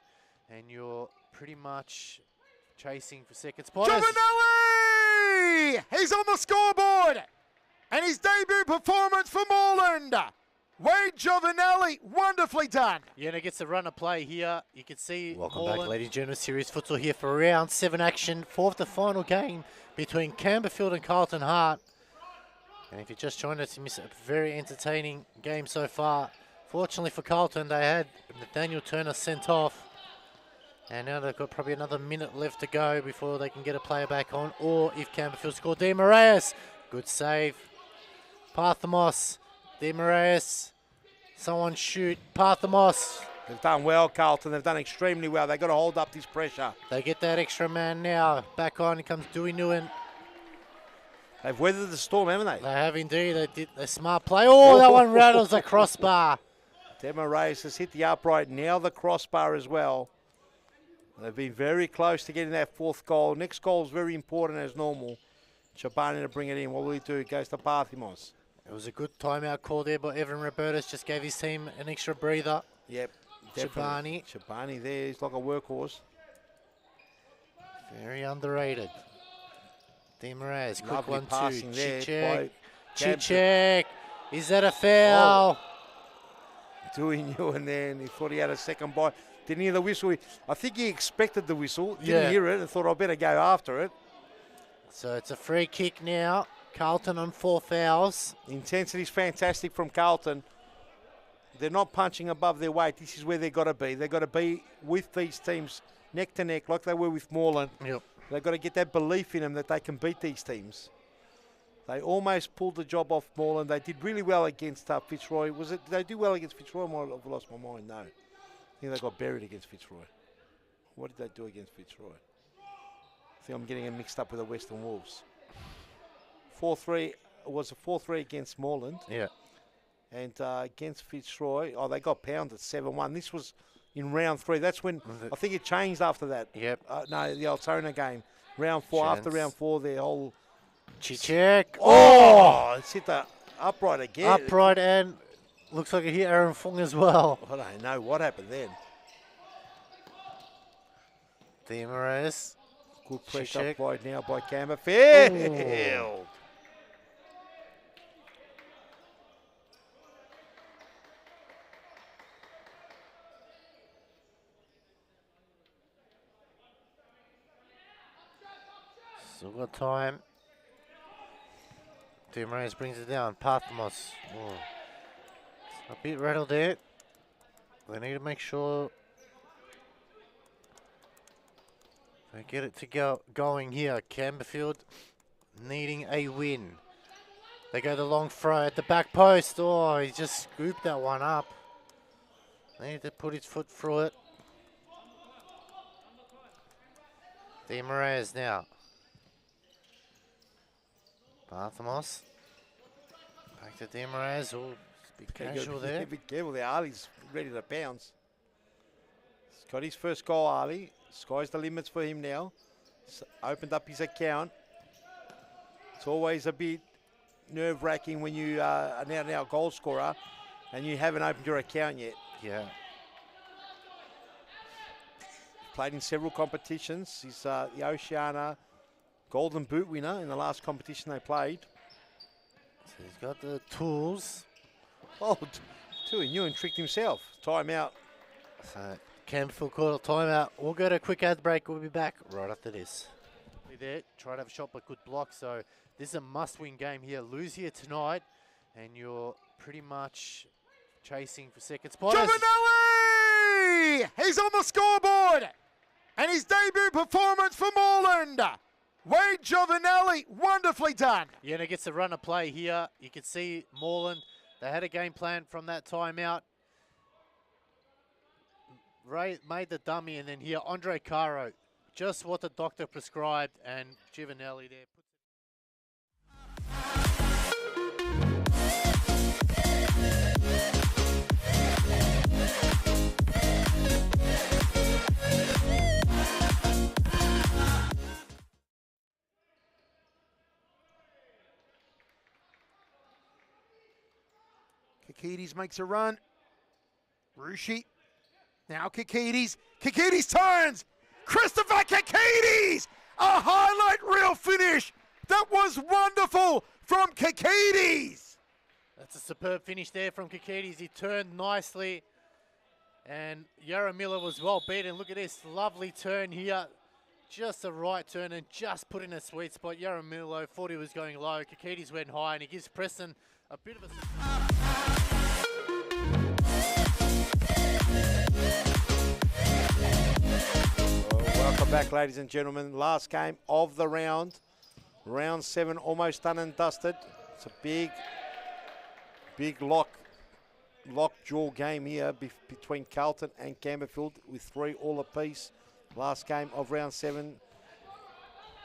and you're pretty much chasing for second spot. Giovanelli! He's on the scoreboard! And his debut performance for Moreland. Wade Giovanelli, wonderfully done. Yeah, and it gets a run of play here. You can see Welcome Moreland. back, Ladies and gentlemen, Series Futsal here for round 7 action. Fourth to final game between Campbellfield and Carlton Hart. And if you just joined us, you missed a very entertaining game so far. Fortunately for Carlton, they had Nathaniel Turner sent off. And now they've got probably another minute left to go before they can get a player back on. Or if Campbellfield score, De Moraes. Good save. Parthamos. De Moraes. Someone shoot. Parthamos. They've done well, Carlton. They've done extremely well. They've got to hold up this pressure. They get that extra man now. Back on comes Dewey Nguyen. They've weathered the storm, haven't they? They have indeed. They did a smart play. Oh, that one rattles the crossbar. Demo Reyes has hit the upright, now the crossbar as well. They've been very close to getting that fourth goal. Next goal is very important as normal. Shabani to bring it in. What will he do? It goes to Parthimos. It was a good timeout call there by Evan Robertus. Just gave his team an extra breather. Yep. Shabani. Shabani there. He's like a workhorse. Very underrated. Demoraz, quick Lovely 1-2. passing there Chichek. by Chichek. Is that a foul? Doing you and then he thought he had a second bite. Didn't hear the whistle. I think he expected the whistle. Didn't hear it and thought I better go after it. So it's a free kick now. Carlton on 4 fouls. Intensity's fantastic from Carlton. They're not punching above their weight. This is where they've got to be. They've got to be with these teams neck to neck like they were with Moreland. Yep. They've got to get that belief in them that they can beat these teams. They almost pulled the job off Moreland. They did really well against Fitzroy. Did they do well against Fitzroy? I've lost my mind. No. I think they got buried against Fitzroy. What did they do against Fitzroy? I think I'm getting them mixed up with the Western Wolves. 4-3 was a 4-3 against Moreland. Yeah. And against Fitzroy, they got pounded 7-1. This was in round 3. That's when I think it changed after that. Yep. No, the Altona game. Round 4. After round 4, their whole... Chichek. Oh! It's hit the upright again. Upright and looks like it hit Aaron Fung as well. I don't know what happened then. Demoraz. Good pressure applied now by Campbellfield. Still got time. Demoraz brings it down. Parthamos. Oh. A bit rattled there. They need to make sure they get it to going here. Campbellfield needing a win. They go the long throw at the back post. Oh, he just scooped that one up. They need to put his foot through it. Demoraz now. Parthamos. Back to Demoraz. Oh, be casual there. Be careful there. Ali's ready to bounce. He's got his first goal, Ali. Sky's the limits for him now. He's opened up his account. It's always a bit nerve-wracking when you are an out-and-out goal scorer and you haven't opened your account yet. Yeah. Played in several competitions. He's the Oceania Golden Boot winner in the last competition they played. So he's got the tools. Oh, Tui Nguyen tricked himself. Time out. So Campbellfield called a timeout. We'll go to a quick ad break. We'll be back right after this. There, try to have a shot but good block. So this is a must-win game here. Lose here tonight, and you're pretty much chasing for second spot. Giovanelli! He's on the scoreboard! And his debut performance for Moreland. Wade Giovinelli, wonderfully done. Yeah, and it gets a run of play here. You can see Moreland, they had a game plan from that timeout. Ray made the dummy, and then here, Andre Caro, just what the doctor prescribed, and Giovinelli there. Kakides makes a run. Rushi. Now Kakides. Kakides turns. Christopher Kakides! A highlight reel finish. That was wonderful from Kakides. That's a superb finish there from Kakides. He turned nicely. And Yaramila was well beaten. Look at this lovely turn here. Just a right turn and just put in a sweet spot. Yaramila thought he was going low. Kakides went high, and he gives Preston a bit of a... Welcome back, ladies and gentlemen. Last game of the round. Round 7 almost done and dusted. It's a big lockjaw game here between Carlton and Campbellfield with 3 all apiece. Last game of round 7.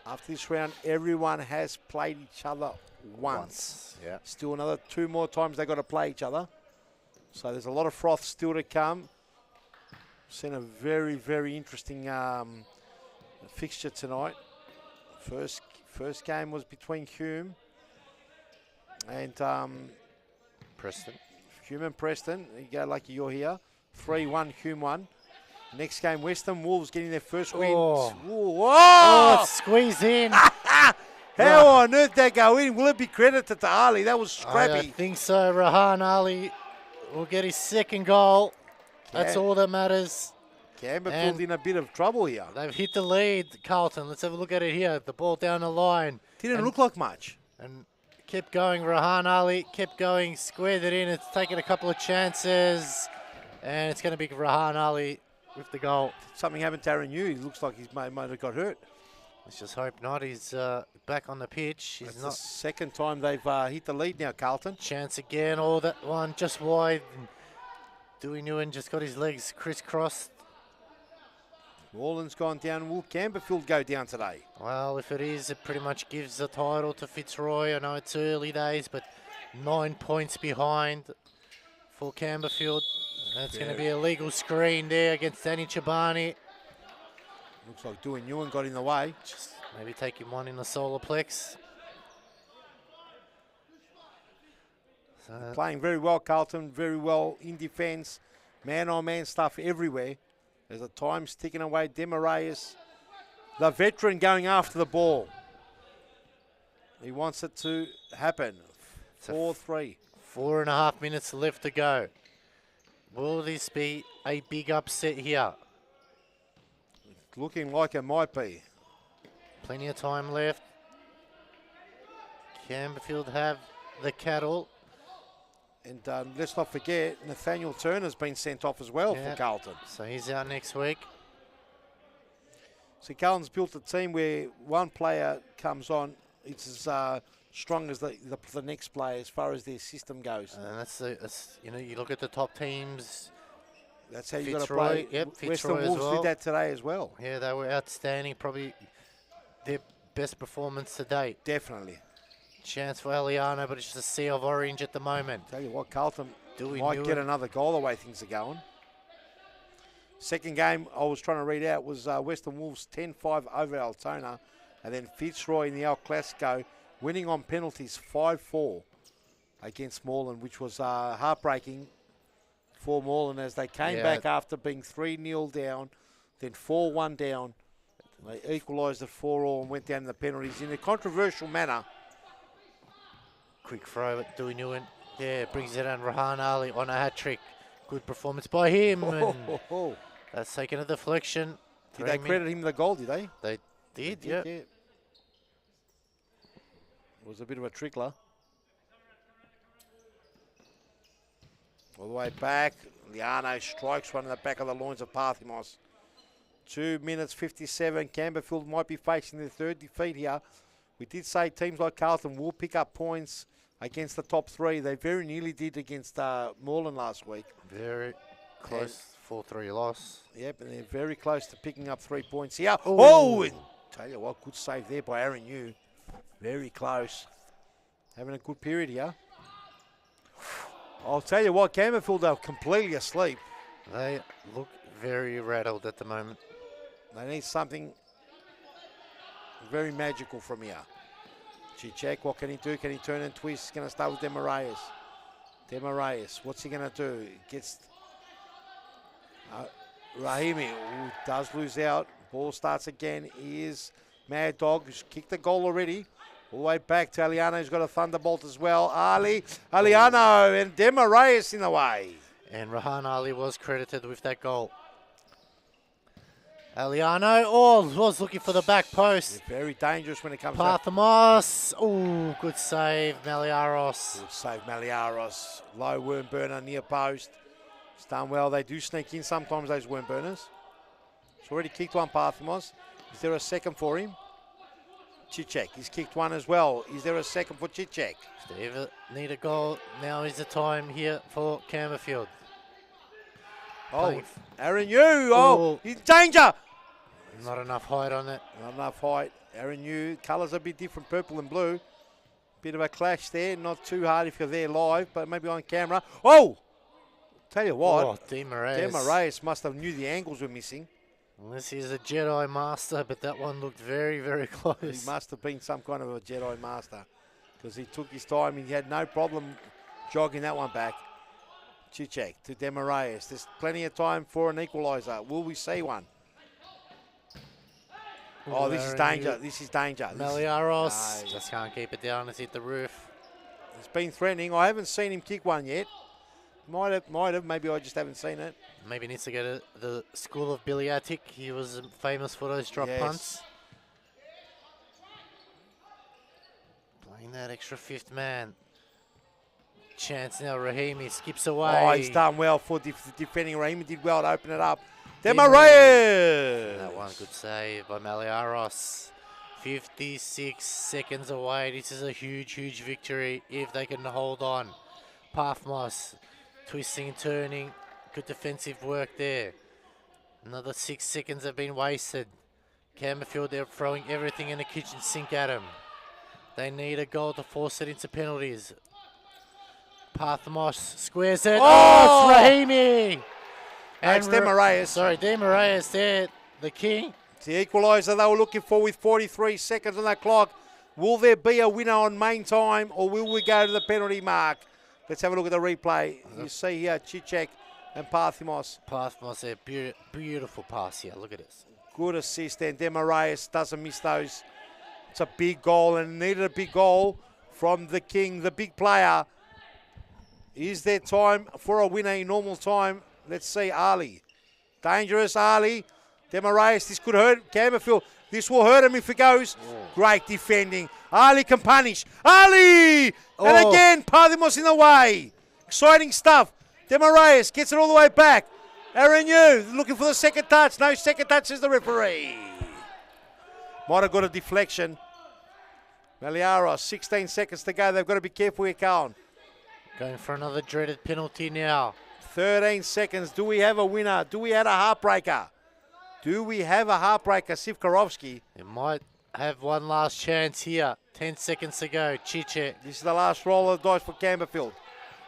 After this round, everyone has played each other once. Yeah. Still another 2 more times they've got to play each other. So there's a lot of froth still to come. Seen a very, very interesting fixture tonight. First game was between Hume and Preston. Hume and Preston. You go lucky you're here. 3-1, Hume won. Next game, Western Wolves getting their first win. Oh, Whoa. squeeze in. How on earth that go in? Will it be credited to Ali? That was scrappy. I think so. Rahan Ali will get his second goal. That's all that matters. Campbellfield in a bit of trouble here. They've hit the lead, Carlton. Let's have a look at it here. The ball down the line. Didn't look like much. And kept going. Rahan Ali kept going, squared it in. It's taken a couple of chances. And it's going to be Rahan Ali with the goal. Something happened to Aaron Yu. He looks like he might have got hurt. Let's just hope not. He's back on the pitch. He's That's not. the second time they've hit the lead now, Carlton. Chance again. Oh, that one just wide. Dewey Nguyen just got his legs crisscrossed. Moreland's gone down. Will Campbellfield go down today? Well, if it is, it pretty much gives the title to Fitzroy. I know it's early days, but 9 points behind for Campbellfield. That's going to be a legal screen there against Danny Chobani. Looks like Dewey Nguyen got in the way. Just maybe take him one in the solar plex. So Playing very well, Carlton. Very well in defence. Man-on-man stuff everywhere. There's a time's ticking away. Demarius, the veteran, going after the ball. He wants it to happen. 4-3. 4.5 minutes left to go. Will this be a big upset here? It's looking like it might be. Plenty of time left. Campbellfield have the cattle. And let's not forget, Nathaniel Turner's been sent off as well for Carlton. So he's out next week. So Carlton's built a team where one player comes on, it's as strong as the next player as far as their system goes. And that's you know, you look at the top teams. That's how you got to Fitzroy, play. yep, Western Fitzroy as Wolves well. did that today as well. Yeah, they were outstanding. Probably their best performance to date. Definitely. Chance for Eliano, but it's just a sea of orange at the moment. Tell you what, Carlton Dewey might get Nguyen. another goal the way things are going. Second game I was trying to read out was Western Wolves 10-5 over Altona, and then Fitzroy in the El Clasico winning on penalties 5-4 against Moreland, which was heartbreaking for Moreland as they came back after being 3-0 down, then 4-1 down. They equalised at 4-4 and went down to the penalties in a controversial manner. Quick throw at Dewey Nguyen. Yeah, brings it on Rahan Ali on a hat-trick. Good performance by him. And that's taken a deflection. Did they credit him the goal, did they? They did, yeah. It was a bit of a trickler. All the way back. Liano strikes one in the back of the loins of Parthimos. 2 minutes 57. Campbellfield might be facing their third defeat here. We did say teams like Carlton will pick up points against the top three. They very nearly did against Moreland last week. Very close, 4-3 loss. Yep, and they're very close to picking up 3 points here. Oh, and tell you what, good save there by Aaron Yu. Very close. Having a good period here. I'll tell you what, Campbellfield are completely asleep. They look very rattled at the moment. They need something very magical from here. Chichek, what can he do? Can he turn and twist? He's going to start with Demarias. Demarias, what's he going to do? Gets Rahimi, who does lose out. Ball starts again. He is Mad Dog, who's kicked the goal already. All the way back to Aliano, who's got a thunderbolt as well. Aliano, and Demarias in the way. And Rahan Ali was credited with that goal. Aliano, was looking for the back post. They're very dangerous when it comes to... Parthamos, good save, Maliaros. Good save, Maliaros. Low worm burner, near post. It's done well. They do sneak in sometimes, those worm burners. He's already kicked one, Parthamos. Is there a second for him? Chichek, he's kicked one as well. Is there a second for Chichek? Steve need a goal. Now is the time here for Campbellfield. Oh, Aaron Yu, he's in danger. Not enough height on it. Not enough height. Aaron Yu, colours a bit different, purple and blue. Bit of a clash there. Not too hard if you're there live, but maybe on camera. Oh! Tell you what. Demarias must have knew the angles were missing. Unless he's a Jedi Master, but that one looked very, very close. He must have been some kind of a Jedi Master because he took his time. He had no problem jogging that one back. Chichek to Demarias. There's plenty of time for an equalizer. Will we see one? Oh, this is danger. This is danger. Maliaros just can't keep it down. It's hit the roof. It's been threatening. I haven't seen him kick one yet. Might have. Maybe I just haven't seen it. Maybe needs to go to the school of Biliatic. He was famous for those drop punts. Playing that extra fifth man. Chance now. Rahimi skips away. Oh, he's done well for defending. Rahimi did well to open it up. Demarias! That one, good save by Maliaros. 56 seconds away. This is a huge, huge victory if they can hold on. Parthamos twisting and turning. Good defensive work there. Another 6 seconds have been wasted. Campbellfield, they're throwing everything in the kitchen sink at them. They need a goal to force it into penalties. Parthamos squares it. Oh, it's Rahimi! And it's Demarias. Sorry, Demarias there, the king. It's the equaliser they were looking for with 43 seconds on that clock. Will there be a winner on main time or will we go to the penalty mark? Let's have a look at the replay. You see here Chichek and Parthamos. Parthamos there, beautiful pass here. Look at this. Good assist and Demarias doesn't miss those. It's a big goal and needed a big goal from the king, the big player. Is there time for a winner in normal time? Let's see Ali. Dangerous Ali. Demarias, this could hurt Campbellfield. This will hurt him if it goes. Oh. Great defending. Ali can punish. Ali! And again, Parthamos in the way. Exciting stuff. Demarias gets it all the way back. Aaron Yu looking for the second touch. No second touch, says the referee. Might have got a deflection. Maliaros, 16 seconds to go. They've got to be careful here, Carlton. Going for another dreaded penalty now. 13 seconds. Do we have a winner? Do we have a heartbreaker? Do we have a heartbreaker, Sivkarovsky? It might have one last chance here. 10 seconds to go. Chiche. This is the last roll of the dice for Campbellfield.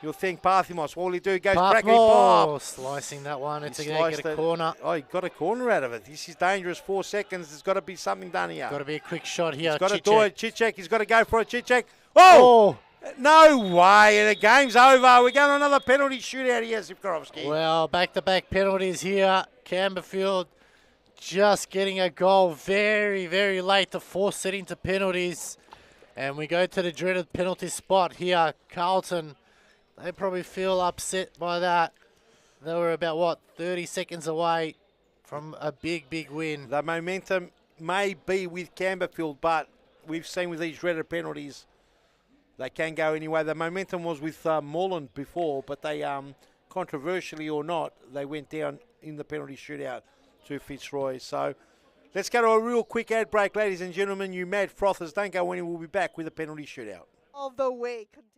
You'll think Parthamos. What will he do? Goes cracking pop. Slicing that one. It's going to get a corner. Oh, he got a corner out of it. This is dangerous. 4 seconds. There's got to be something done here. Got to be a quick shot here. He's got to do it. Chichek. He's got to go for it. Chichek. Oh! No way, and the game's over. We're going to another penalty shootout here, Sivkarovsky. Well, back-to-back penalties here. Campbellfield just getting a goal very, very late to force it into penalties. And we go to the dreaded penalty spot here. Carlton, they probably feel upset by that. They were about, 30 seconds away from a big, big win. The momentum may be with Campbellfield, but we've seen with these dreaded penalties, they can go anyway. The momentum was with Moreland before, but they, controversially or not, they went down in the penalty shootout to Fitzroy. So let's go to a real quick ad break, ladies and gentlemen. You mad frothers, don't go anywhere. We'll be back with a penalty shootout. Of the week contender.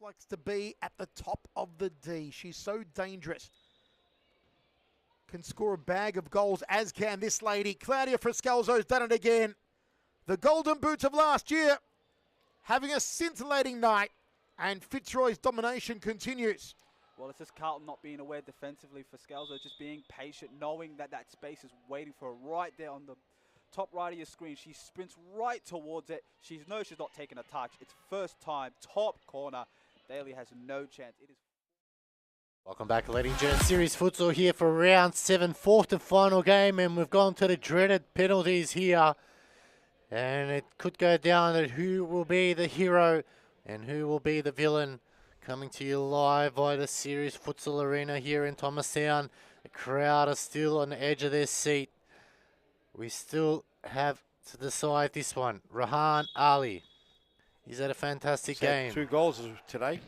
Likes to be at the top of the D. She's so dangerous. Can score a bag of goals, as can this lady. Claudia Friscalzo's done it again. The Golden Boots of last year having a scintillating night, and Fitzroy's domination continues. Well, it's just Carlton not being aware defensively for Scalzo, just being patient, knowing that that space is waiting for her right there on the top right of your screen. She sprints right towards it. She knows she's not taking a touch. It's first time, top corner. Daly has no chance. It is. Welcome back, ladies and gentlemen. Series Futsal here for round 7, fourth and final game, and we've gone to the dreaded penalties here. And it could go down to who will be the hero and who will be the villain. Coming to you live via the Series Futsal Arena here in Thomastown. The crowd are still on the edge of their seat. We still have to decide this one. Rahan Ali. He's had a fantastic game. 2 goals today.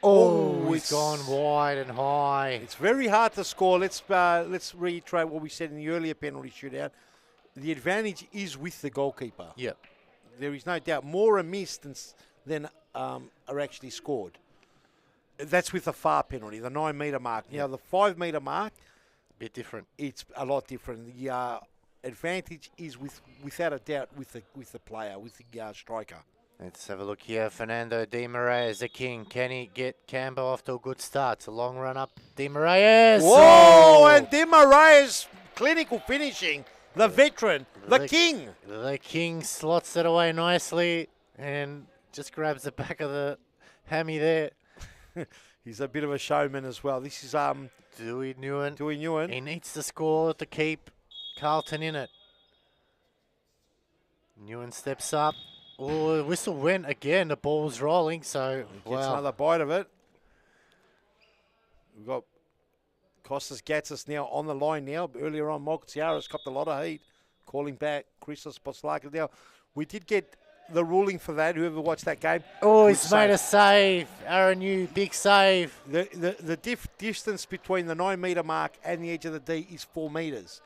Oh, he's gone wide and high. It's very hard to score. Let's reiterate what we said in the earlier penalty shootout. The advantage is with the goalkeeper. Yep. There is no doubt. More are missed than are actually scored. That's with the far penalty, the 9 metre mark. Now, the 5 metre mark, a bit different. It's a lot different. The advantage is without a doubt with the player, with the striker. Let's have a look here. Fernando Di Maria is the king. Can he get Campbell off to a good start? It's a long run up. Di Maria. Whoa! And Di Maria's clinical finishing. The veteran. The king. The king slots it away nicely and just grabs the back of the hammy there. He's a bit of a showman as well. This is Dewey Nguyen. Dewey Nguyen. He needs to score to keep Carlton in it. Nguyen steps up. Oh, the whistle went again. The ball was rolling, so gets another bite of it. We've got Costas Gatsis now on the line now. Earlier on, Mogatsiara's copped a lot of heat, calling back Christos Poslakis. Now, we did get the ruling for that, whoever watched that game. Oh, he's made a save. Aaron Yu, big save. The distance between the 9 metre mark and the edge of the D is 4 metres.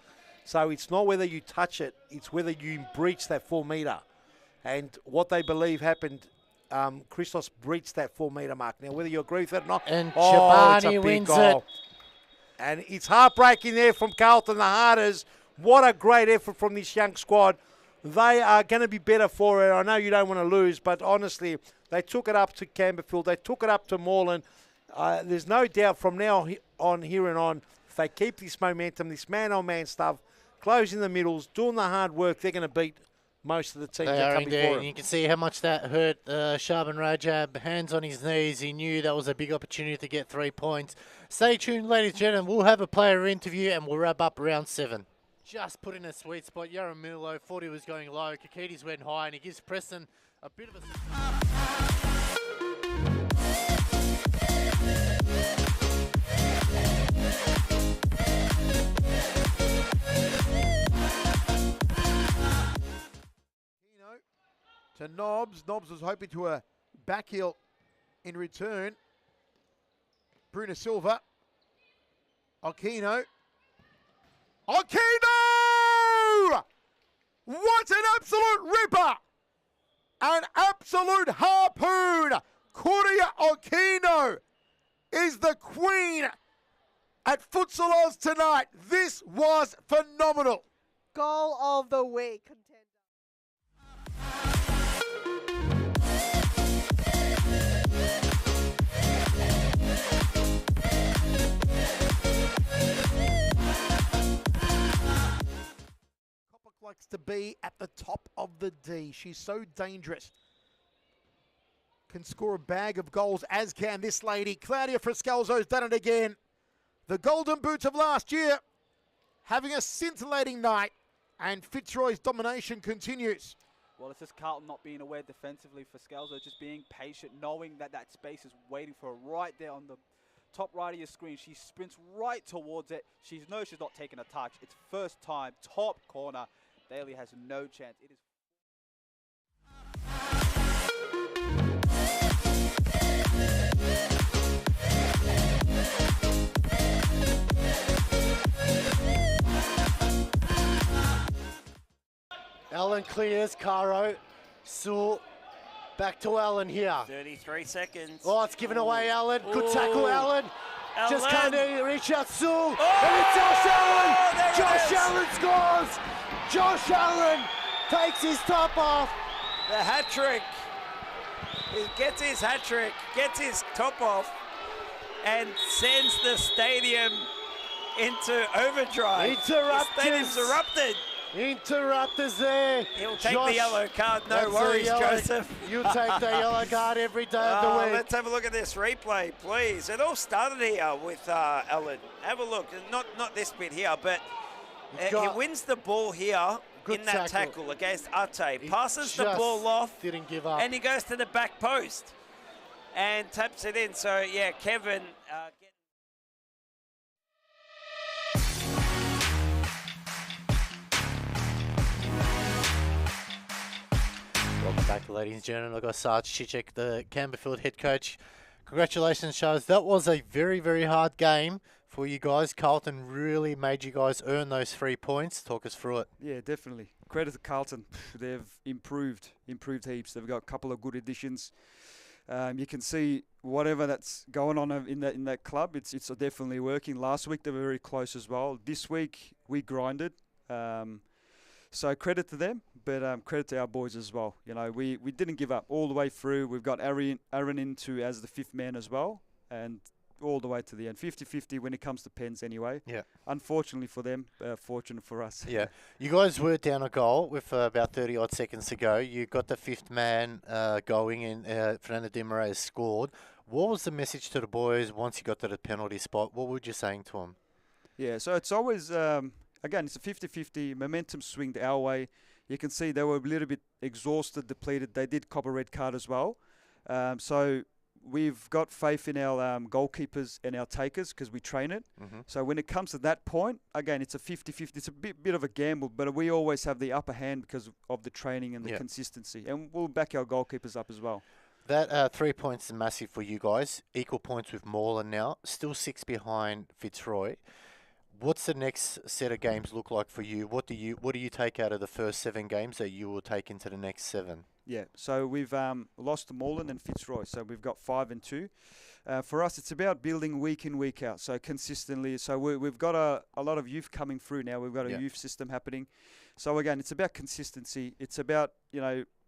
So it's not whether you touch it, it's whether you breach that 4 metre. And what they believe happened, Christos breached that 4 metre mark. Now, whether you agree with it or not, and Chobani wins goal. it. And it's heartbreaking there from Carlton, the Harders. What a great effort from this young squad. They are going to be better for it. I know you don't want to lose, but honestly, they took it up to Campbellfield. They took it up to Moreland. There's no doubt from now on, here and on, if they keep this momentum, this man-on-man stuff, closing the middles, doing the hard work, they're going to beat most of the teams that come before him. You can see how much that hurt Shaban Rajab. Hands on his knees. He knew that was a big opportunity to get 3 points. Stay tuned, ladies and gentlemen. We'll have a player interview and we'll wrap up round 7. Just put in a sweet spot. Yaramilo thought he was going low. Kakides went high and he gives Preston a bit of a... To Nobbs. Nobbs was hoping to a back heel in return. Bruno Silva. Aquino. Aquino! What an absolute ripper! An absolute harpoon! Kuria Aquino is the queen at Futsal Oz tonight. This was phenomenal. Goal of the week contender. Likes to be at the top of the D. She's so dangerous. Can score a bag of goals, as can this lady. Claudia Friscalzo's done it again. The Golden Boots of last year having a scintillating night, and Fitzroy's domination continues. Well, it's just Carlton not being aware defensively for Scalzo, just being patient, knowing that that space is waiting for her right there on the top right of your screen. She sprints right towards it. She knows she's not taking a touch. It's first time, top corner. Daly has no chance. It is. Ellen clears, Caro. Sewell, back to Ellen here. 33 seconds. Oh, it's given away, Ellen. Good tackle, Ellen. Just Ellen. can't reach out, Sewell. Oh, And it's Josh Allen. there it Josh is. Allen scores. Josh Allen takes his top off. The hat trick. He gets his hat trick, gets his top off, and sends the stadium into overdrive. Interrupters. The stadium's erupted. Interrupters there. He'll take Josh, the yellow card, no that's the worries, yellow- Joseph. You take the yellow card every day of the week. Let's have a look at this replay, please. It all started here with Ellen. Have a look. Not this bit here, but he wins the ball here Good in that tackle against Ate. Passes the ball off, Didn't give up. and he goes to the back post and taps it in. So, yeah, Kevin... Welcome back, ladies and gentlemen. I've got Sarge Chichek, the Campbellfield head coach. Congratulations, Charles. That was a very, very hard game for you guys. Carlton really made you guys earn those 3 points. Talk us through it. Yeah, definitely. Credit to Carlton. They've improved heaps. They've got a couple of good additions. You can see whatever that's going on in that club. It's definitely working. Last week they were very close as well. This week we grinded. So credit to them, but credit to our boys as well. You know, we didn't give up all the way through. We've got Aaron into as the 5th man as well, and all the way to the end. 50-50 when it comes to pens anyway. Yeah. Unfortunately for them, fortunate for us. Yeah. You guys were down a goal with about 30-odd seconds to go. You got the 5th man going, and Fernando Di Maria scored. What was the message to the boys once you got to the penalty spot? What were you saying to them? Yeah, so it's always... Again, it's a 50-50 momentum swing our way. You can see they were a little bit exhausted, depleted. They did cop a red card as well. So we've got faith in our goalkeepers and our takers because we train it. Mm-hmm. So when it comes to that point, again, it's a 50-50. It's a bit of a gamble, but we always have the upper hand because of the training and the consistency. And we'll back our goalkeepers up as well. That 3 points is massive for you guys. Equal points with Moreland now. Still 6 behind Fitzroy. What's the next set of games look like for you? What do you take out of the first 7 games that you will take into the next 7? Yeah, so we've lost to Moreland and Fitzroy, so we've got 5 and 2. For us, it's about building week in, week out, so consistently. So we've got a lot of youth coming through now. We've got a youth system happening. So again, it's about consistency. It's about,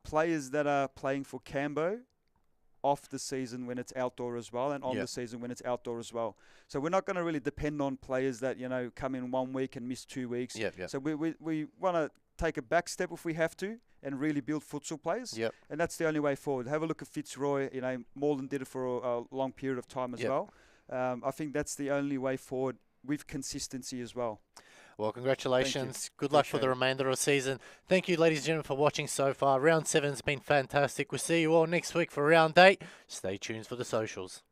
players that are playing for Cambo off the season when it's outdoor as well, and on the season when it's outdoor as well. So we're not going to really depend on players that, come in 1 week and miss 2 weeks. So we want to take a back step if we have to and really build futsal players. And that's the only way forward. Have a look at Fitzroy. Moreland did it for a long period of time as well. I think that's the only way forward with consistency as well. Well, congratulations. Good luck for the remainder of the season. Thank you, ladies and gentlemen, for watching so far. Round 7 has been fantastic. We'll see you all next week for round 8. Stay tuned for the socials.